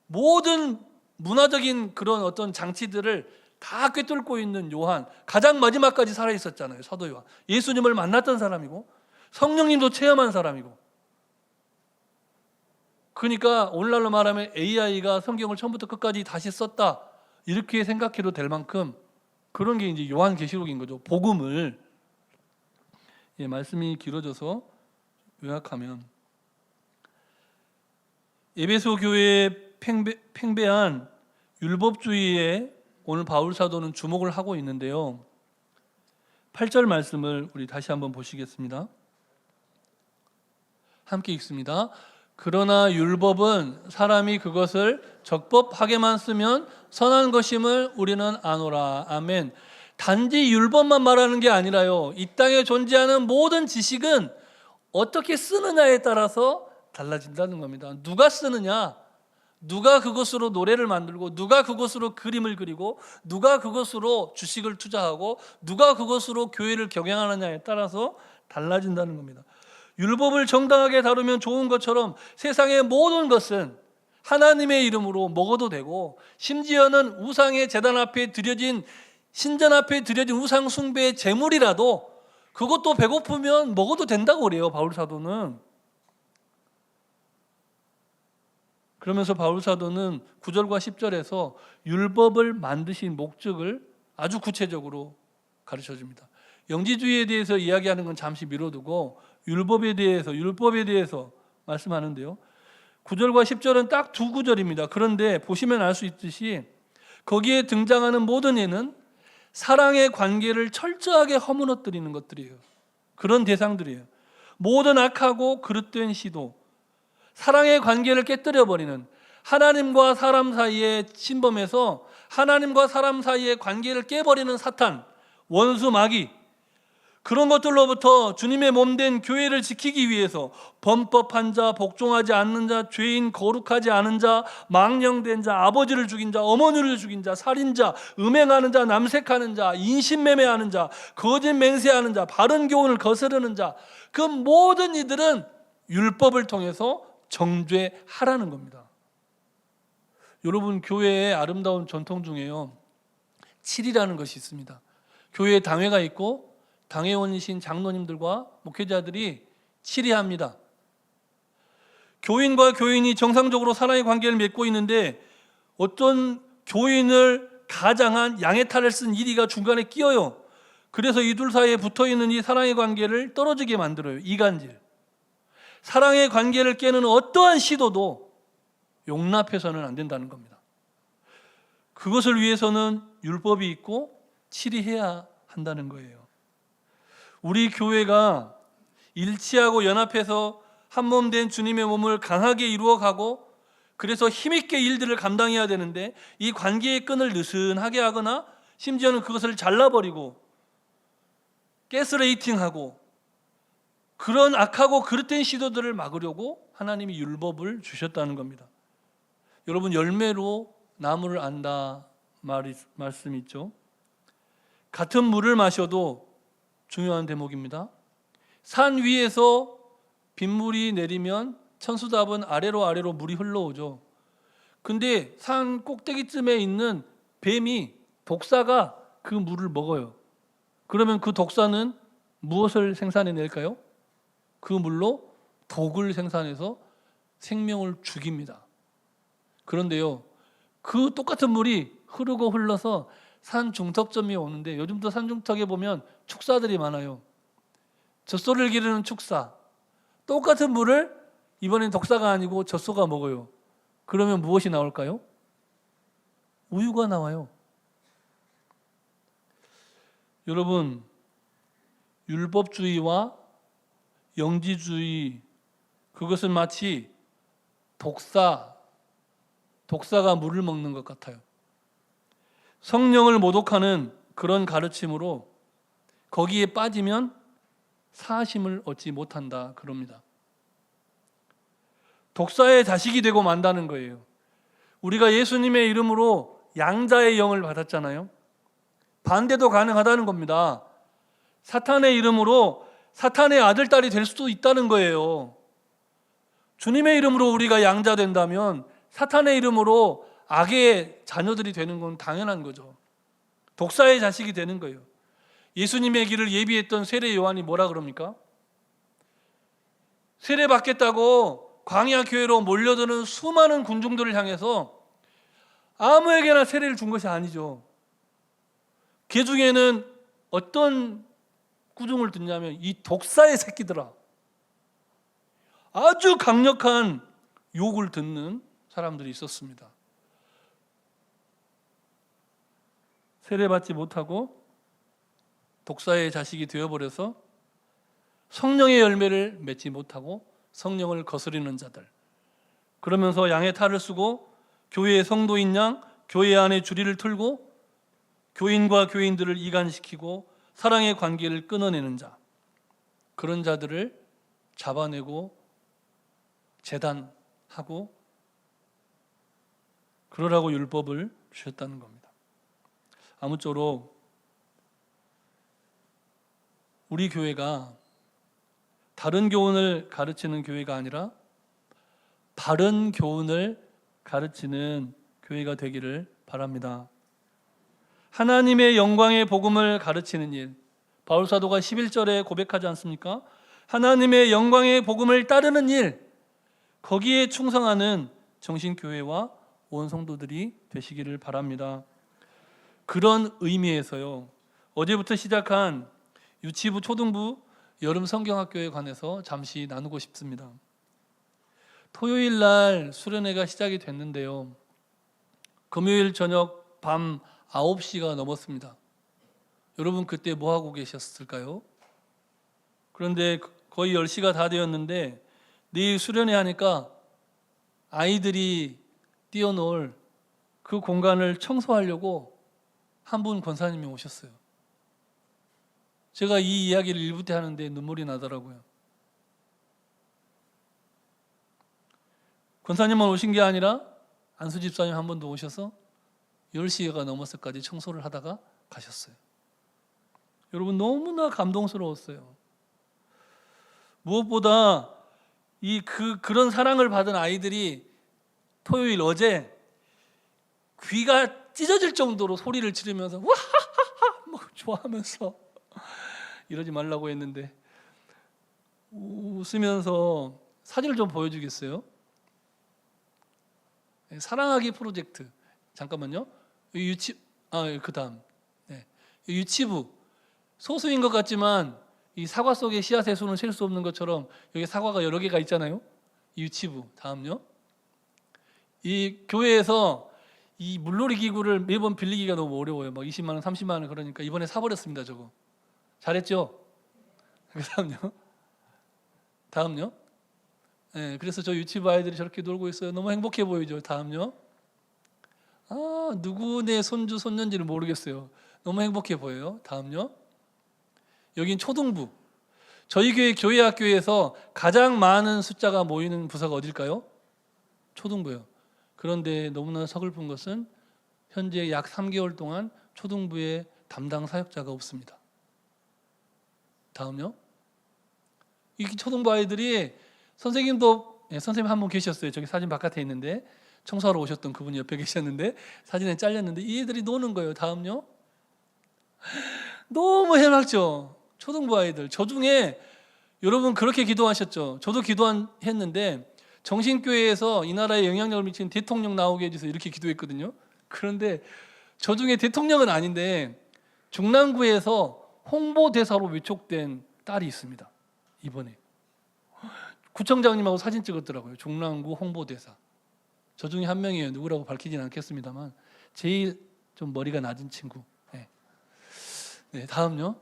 모든 문화적인 그런 어떤 장치들을 다 꿰뚫고 있는 요한, 가장 마지막까지 살아있었잖아요. 사도 요한. 예수님을 만났던 사람이고 성령님도 체험한 사람이고. 그러니까 오늘날로 말하면 AI가 성경을 처음부터 끝까지 다시 썼다, 이렇게 생각해도 될 만큼 그런 게 이제 요한계시록인 거죠. 복음을. 말씀이 길어져서 요약하면, 에베소 교회의 팽배한 율법주의에 오늘 바울 사도는 주목을 하고 있는데요. 8절 말씀을 우리 다시 한번 보시겠습니다. 함께 읽습니다. 그러나 율법은 사람이 그것을 적법하게만 쓰면 선한 것임을 우리는 아노라. 아멘. 단지 율법만 말하는 게 아니라요, 이 땅에 존재하는 모든 지식은 어떻게 쓰느냐에 따라서 달라진다는 겁니다. 누가 쓰느냐, 누가 그것으로 노래를 만들고, 누가 그것으로 그림을 그리고, 누가 그것으로 주식을 투자하고, 누가 그것으로 교회를 경영하느냐에 따라서 달라진다는 겁니다. 율법을 정당하게 다루면 좋은 것처럼 세상의 모든 것은 하나님의 이름으로 먹어도 되고, 심지어는 우상의 제단 앞에 드려진, 신전 앞에 드려진 우상 숭배의 제물이라도 그것도 배고프면 먹어도 된다고 그래요, 바울 사도는. 그러면서 바울 사도는 9절과 10절에서 율법을 만드신 목적을 아주 구체적으로 가르쳐 줍니다. 영지주의에 대해서 이야기하는 건 잠시 미뤄두고 율법에 대해서 말씀하는데요. 9절과 10절은 딱 두 구절입니다. 그런데 보시면 알 수 있듯이 거기에 등장하는 모든 예는 사랑의 관계를 철저하게 허무너뜨리는 것들이에요. 그런 대상들이에요. 모든 악하고 그릇된 시도, 사랑의 관계를 깨뜨려버리는, 하나님과 사람 사이의 침범에서 하나님과 사람 사이의 관계를 깨버리는 사탄, 원수 마귀, 그런 것들로부터 주님의 몸된 교회를 지키기 위해서 범법한 자, 복종하지 않는 자, 죄인, 거룩하지 않은 자, 망령된 자, 아버지를 죽인 자, 어머니를 죽인 자, 살인자, 음행하는 자, 남색하는 자, 인신매매하는 자, 거짓 맹세하는 자, 바른 교훈을 거스르는 자, 그 모든 이들은 율법을 통해서 정죄하라는 겁니다. 여러분, 교회의 아름다운 전통 중에요, 칠이라는 것이 있습니다. 교회에 당회가 있고 당회원이신 장로님들과 목회자들이 칠의합니다. 교인과 교인이 정상적으로 사랑의 관계를 맺고 있는데 어떤 교인을 가장한 양의 탈을 쓴 이리가 중간에 끼어요. 그래서 이 둘 사이에 붙어있는 이 사랑의 관계를 떨어지게 만들어요. 이간질. 사랑의 관계를 깨는 어떠한 시도도 용납해서는 안 된다는 겁니다. 그것을 위해서는 율법이 있고 칠의해야 한다는 거예요. 우리 교회가 일치하고 연합해서 한 몸 된 주님의 몸을 강하게 이루어가고, 그래서 힘있게 일들을 감당해야 되는데 이 관계의 끈을 느슨하게 하거나 심지어는 그것을 잘라버리고 가스레이팅하고 그런 악하고 그릇된 시도들을 막으려고 하나님이 율법을 주셨다는 겁니다. 여러분, 열매로 나무를 안다 말씀이 있죠. 같은 물을 마셔도 중요한 대목입니다. 산 위에서 빗물이 내리면 천수답은 아래로 물이 흘러오죠. 근데 산 꼭대기쯤에 있는 뱀이, 독사가 그 물을 먹어요. 그러면 그 독사는 무엇을 생산해낼까요? 그 물로 독을 생산해서 생명을 죽입니다. 그런데요, 그 똑같은 물이 흐르고 흘러서 산 중턱점이 오는데, 요즘도 산 중턱에 보면 축사들이 많아요. 젖소를 기르는 축사. 똑같은 물을 이번엔 독사가 아니고 젖소가 먹어요. 그러면 무엇이 나올까요? 우유가 나와요. 여러분, 율법주의와 영지주의, 그것은 마치 독사가 물을 먹는 것 같아요. 성령을 모독하는 그런 가르침으로 거기에 빠지면 사심을 얻지 못한다 그럽니다. 독사의 자식이 되고 만다는 거예요. 우리가 예수님의 이름으로 양자의 영을 받았잖아요. 반대도 가능하다는 겁니다. 사탄의 이름으로 사탄의 아들, 딸이 될 수도 있다는 거예요. 주님의 이름으로 우리가 양자 된다면 사탄의 이름으로 악의 자녀들이 되는 건 당연한 거죠. 독사의 자식이 되는 거예요. 예수님의 길을 예비했던 세례 요한이 뭐라 그럽니까? 세례 받겠다고 광야 교회로 몰려드는 수많은 군중들을 향해서 아무에게나 세례를 준 것이 아니죠. 그 중에는 어떤 구중을 듣냐면 이 독사의 새끼들아, 아주 강력한 욕을 듣는 사람들이 있었습니다. 세례받지 못하고 독사의 자식이 되어버려서 성령의 열매를 맺지 못하고 성령을 거스리는 자들, 그러면서 양의 탈을 쓰고 교회의 성도인 양 교회 안에 주리를 틀고 교인과 교인들을 이간시키고 사랑의 관계를 끊어내는 자, 그런 자들을 잡아내고 재단하고 그러라고 율법을 주셨다는 겁니다. 아무쪼록 우리 교회가 다른 교훈을 가르치는 교회가 아니라 바른 교훈을 가르치는 교회가 되기를 바랍니다. 하나님의 영광의 복음을 가르치는 일, 바울 사도가 11절에 고백하지 않습니까? 하나님의 영광의 복음을 따르는 일, 거기에 충성하는 정신교회와 온 성도들이 되시기를 바랍니다. 그런 의미에서요, 어제부터 시작한 유치부, 초등부, 여름 성경학교에 관해서 잠시 나누고 싶습니다. 토요일 날 수련회가 시작이 됐는데요, 금요일 저녁 밤 9시가 넘었습니다. 여러분 그때 뭐 하고 계셨을까요? 그런데 거의 10시가 다 되었는데 내일 수련회 하니까 아이들이 뛰어놀 그 공간을 청소하려고 한 분 권사님이 오셨어요. 제가 이 이야기를 일부 때 하는데 눈물이 나더라고요. 권사님만 오신 게 아니라 안수 집사님 한 번 더 오셔서 10시가 넘었을까지 청소를 하다가 가셨어요. 여러분 너무나 감동스러웠어요. 무엇보다 그런 사랑을 받은 아이들이 토요일 어제 귀가 찢어질 정도로 소리를 지르면서 와하하하 막 좋아하면서 이러지 말라고 했는데 웃으면서 사진을 좀 보여주겠어요? 사랑하기 프로젝트. 잠깐만요. 그다음. 네. 유치부. 소수인 것 같지만 이 사과 속에 씨앗의 수는 셀 수 없는 것처럼 여기 사과가 여러 개가 있잖아요. 유치부. 다음요. 이 교회에서 이 물놀이 기구를 매번 빌리기가 너무 어려워요. 막 20만 원, 30만 원 그러니까 이번에 사버렸습니다. 저거. 잘했죠? 그다음요. 다음요. 네, 그래서 저 유치부 아이들이 저렇게 놀고 있어요. 너무 행복해 보이죠. 다음요. 누구네 손주 손녀인지를 모르겠어요. 너무 행복해 보여요. 다음요. 여긴 초등부. 저희 교회 학교에서 가장 많은 숫자가 모이는 부서가 어딜까요? 초등부요. 그런데 너무나 서글픈 것은 현재 약 3개월 동안 초등부에 담당 사역자가 없습니다. 다음요. 이 초등부 아이들이 선생님 한 분 계셨어요. 저기 사진 바깥에 있는데 청소하러 오셨던 그분이 옆에 계셨는데 사진에 잘렸는데 이 애들이 노는 거예요. 다음요. 너무 해맑죠. 초등부 아이들. 저 중에 여러분 그렇게 기도하셨죠. 저도 기도했는데 정신교회에서 이 나라에 영향력을 미치는 대통령 나오게 해주세요. 이렇게 기도했거든요. 그런데 저 중에 대통령은 아닌데 중랑구에서 홍보대사로 위촉된 딸이 있습니다. 이번에 구청장님하고 사진 찍었더라고요. 중랑구 홍보대사. 저 중에 한 명이에요. 누구라고 밝히진 않겠습니다만 제일 좀 머리가 낮은 친구. 네, 다음요.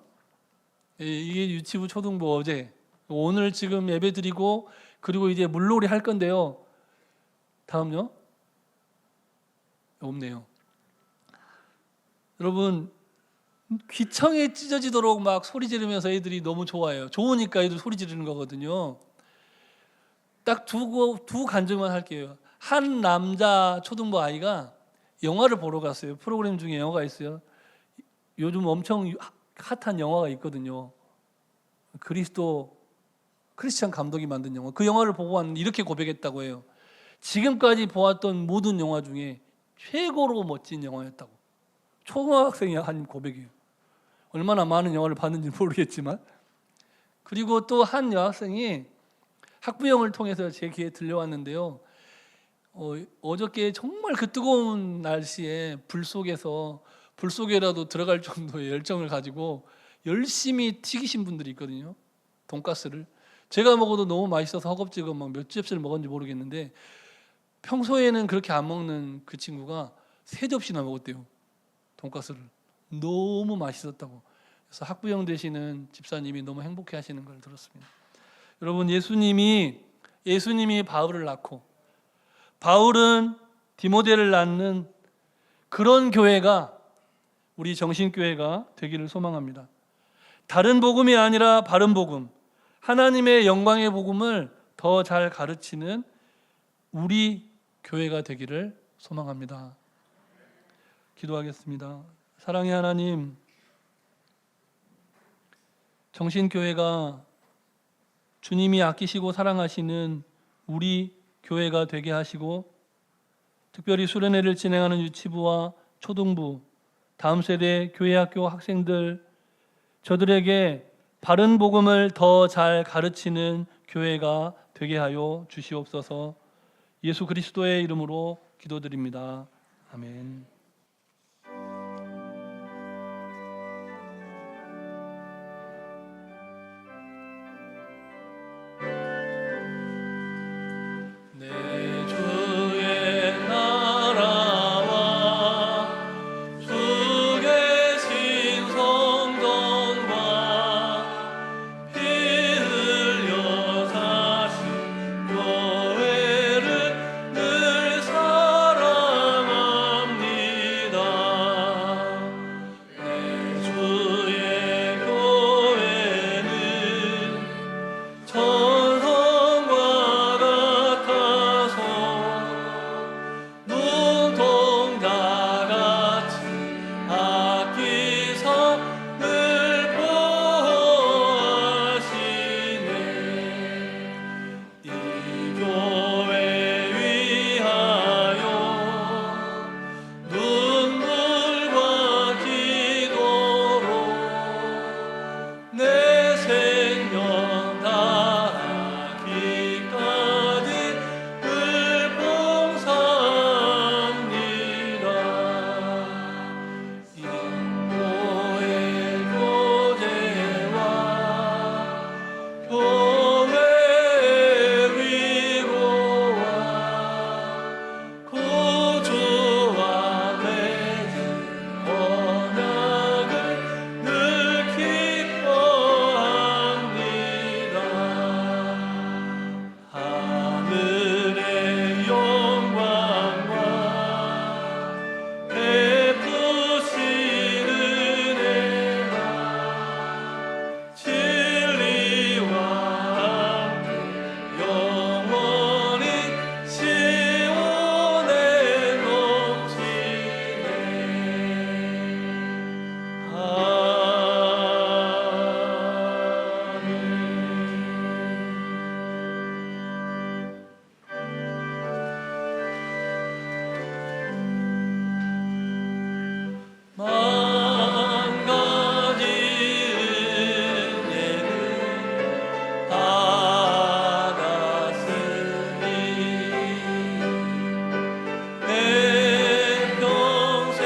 이게 유치부 초등부 어제 오늘 지금 예배 드리고 그리고 이제 물놀이 할 건데요. 다음요. 없네요. 여러분 귀청에 찢어지도록 막 소리 지르면서 애들이 너무 좋아해요. 좋으니까 애들 소리 지르는 거거든요. 딱 두 간증만 할게요. 한 남자 초등부 아이가 영화를 보러 갔어요. 프로그램 중에 영화가 있어요. 요즘 엄청 핫한 영화가 있거든요. 크리스찬 감독이 만든 영화. 그 영화를 보고 왔는데 이렇게 고백했다고 해요. 지금까지 보았던 모든 영화 중에 최고로 멋진 영화였다고. 초등학생이 한 고백이에요. 얼마나 많은 영화를 봤는지 모르겠지만. 그리고 또 한 여학생이 학부형을 통해서 제 귀에 들려왔는데요. 어저께 정말 그 뜨거운 날씨에 불 속에라도 들어갈 정도의 열정을 가지고 열심히 튀기신 분들이 있거든요. 돈가스를. 제가 먹어도 너무 맛있어서 허겁지겁 막 몇 접시를 먹었는지 모르겠는데 평소에는 그렇게 안 먹는 그 친구가 3접시나 먹었대요. 돈가스를. 너무 맛있었다고. 그래서 학부형 되시는 집사님이 너무 행복해 하시는 걸 들었습니다. 여러분 예수님이 바울을 낳고 바울은 디모데를 낳는 그런 교회가 우리 정신교회가 되기를 소망합니다. 다른 복음이 아니라 바른 복음, 하나님의 영광의 복음을 더 잘 가르치는 우리 교회가 되기를 소망합니다. 기도하겠습니다. 사랑의 하나님, 정신교회가 주님이 아끼시고 사랑하시는 우리 교회가 되게 하시고 특별히 수련회를 진행하는 유치부와 초등부, 다음 세대 교회학교 학생들, 저들에게 바른 복음을 더 잘 가르치는 교회가 되게 하여 주시옵소서. 예수 그리스도의 이름으로 기도드립니다. 아멘. 내 주의 나라와 주 계신 성전과 피 흘려 사신 교회를 늘 사랑합니다. 내 주의 교회는 천성과 같아서 눈동자같이 아끼사 늘 보호하시네. 이 교회 위하여 눈물과 기도로 내 생명 다하기까지 늘 봉사합니다. 인도의 교제와 교회의 위로와 구주와 맺은 언약을 늘 기뻐합니다. 하늘의 영광과 베푸신 은혜가 진리와 함께 영원히 시온에 넘치네. 아멘. 만 가지 은혜를 받았으니 내 평생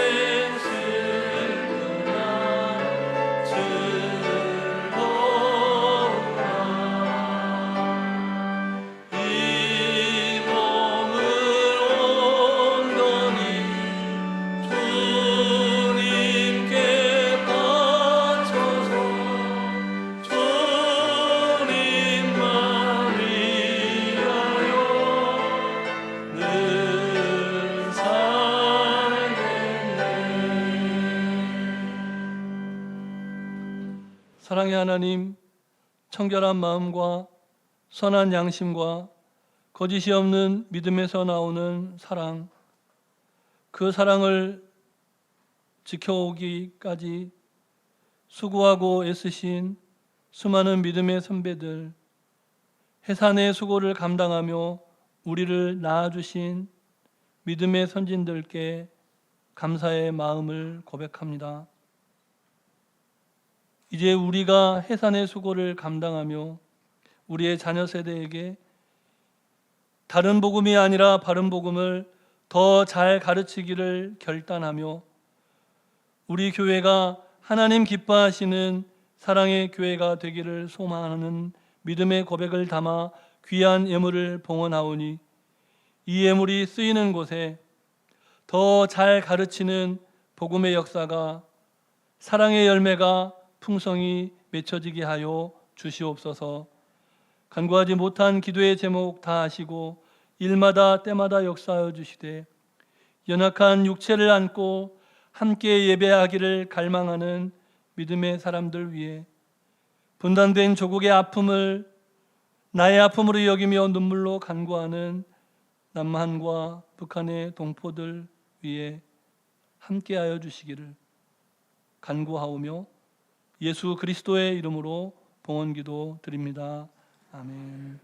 슬프나 즐거우나 이 몸을 온전히 주님께 바쳐서 주님만 위하여 늘 살겠네. 사랑의 하나님, 청결한 마음과 선한 양심과 거짓이 없는 믿음에서 나오는 사랑, 그 사랑을 지켜오기까지 수고하고 애쓰신 수많은 믿음의 선배들, 해산의 수고를 감당하며 우리를 낳아주신 믿음의 선진들께 감사의 마음을 고백합니다. 이제 우리가 해산의 수고를 감당하며 우리의 자녀 세대에게 다른 복음이 아니라 바른 복음을 더 잘 가르치기를 결단하며 우리 교회가 하나님 기뻐하시는 사랑의 교회가 되기를 소망하는 믿음의 고백을 담아 귀한 예물을 봉헌하오니 이 예물이 쓰이는 곳에 더 잘 가르치는 복음의 역사가, 사랑의 열매가 풍성히 맺혀지게 하여 주시옵소서. 간구하지 못한 기도의 제목 다 아시고 일마다 때마다 역사하여 주시되 연약한 육체를 안고 함께 예배하기를 갈망하는 믿음의 사람들 위해 분단된 조국의 아픔을 나의 아픔으로 여기며 눈물로 간구하는 남한과 북한의 동포들 위해 함께하여 주시기를 간구하오며 예수 그리스도의 이름으로 봉헌기도 드립니다. 아멘.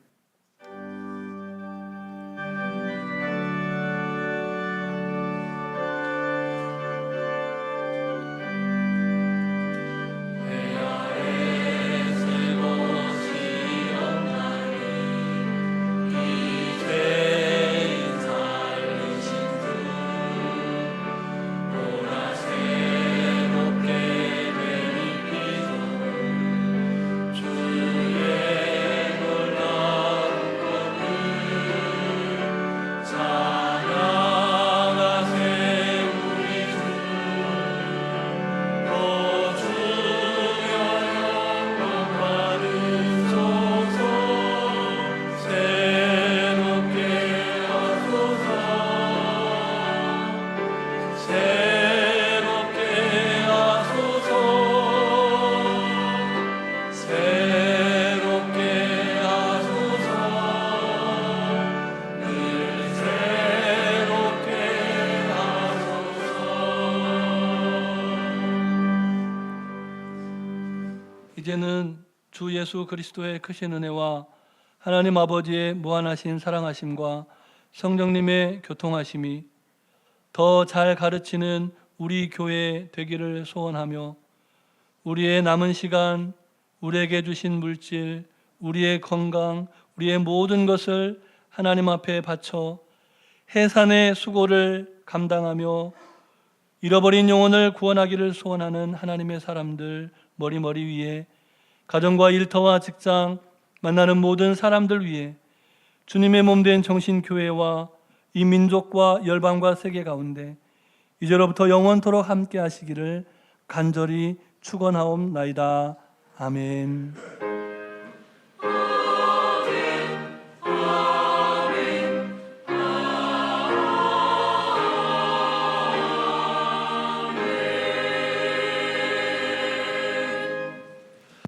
이제는 주 예수 그리스도의 크신 은혜와 하나님 아버지의 무한하신 사랑하심과 성령님의 교통하심이 더 잘 가르치는 우리 교회 되기를 소원하며 우리의 남은 시간, 우리에게 주신 물질, 우리의 건강, 우리의 모든 것을 하나님 앞에 바쳐 해산의 수고를 감당하며 잃어버린 영혼을 구원하기를 소원하는 하나님의 사람들 머리 위에 가정과 일터와 직장 만나는 모든 사람들 위해 주님의 몸된 정신교회와 이 민족과 열방과 세계 가운데 이제로부터 영원토록 함께 하시기를 간절히 축원하옵나이다. 아멘.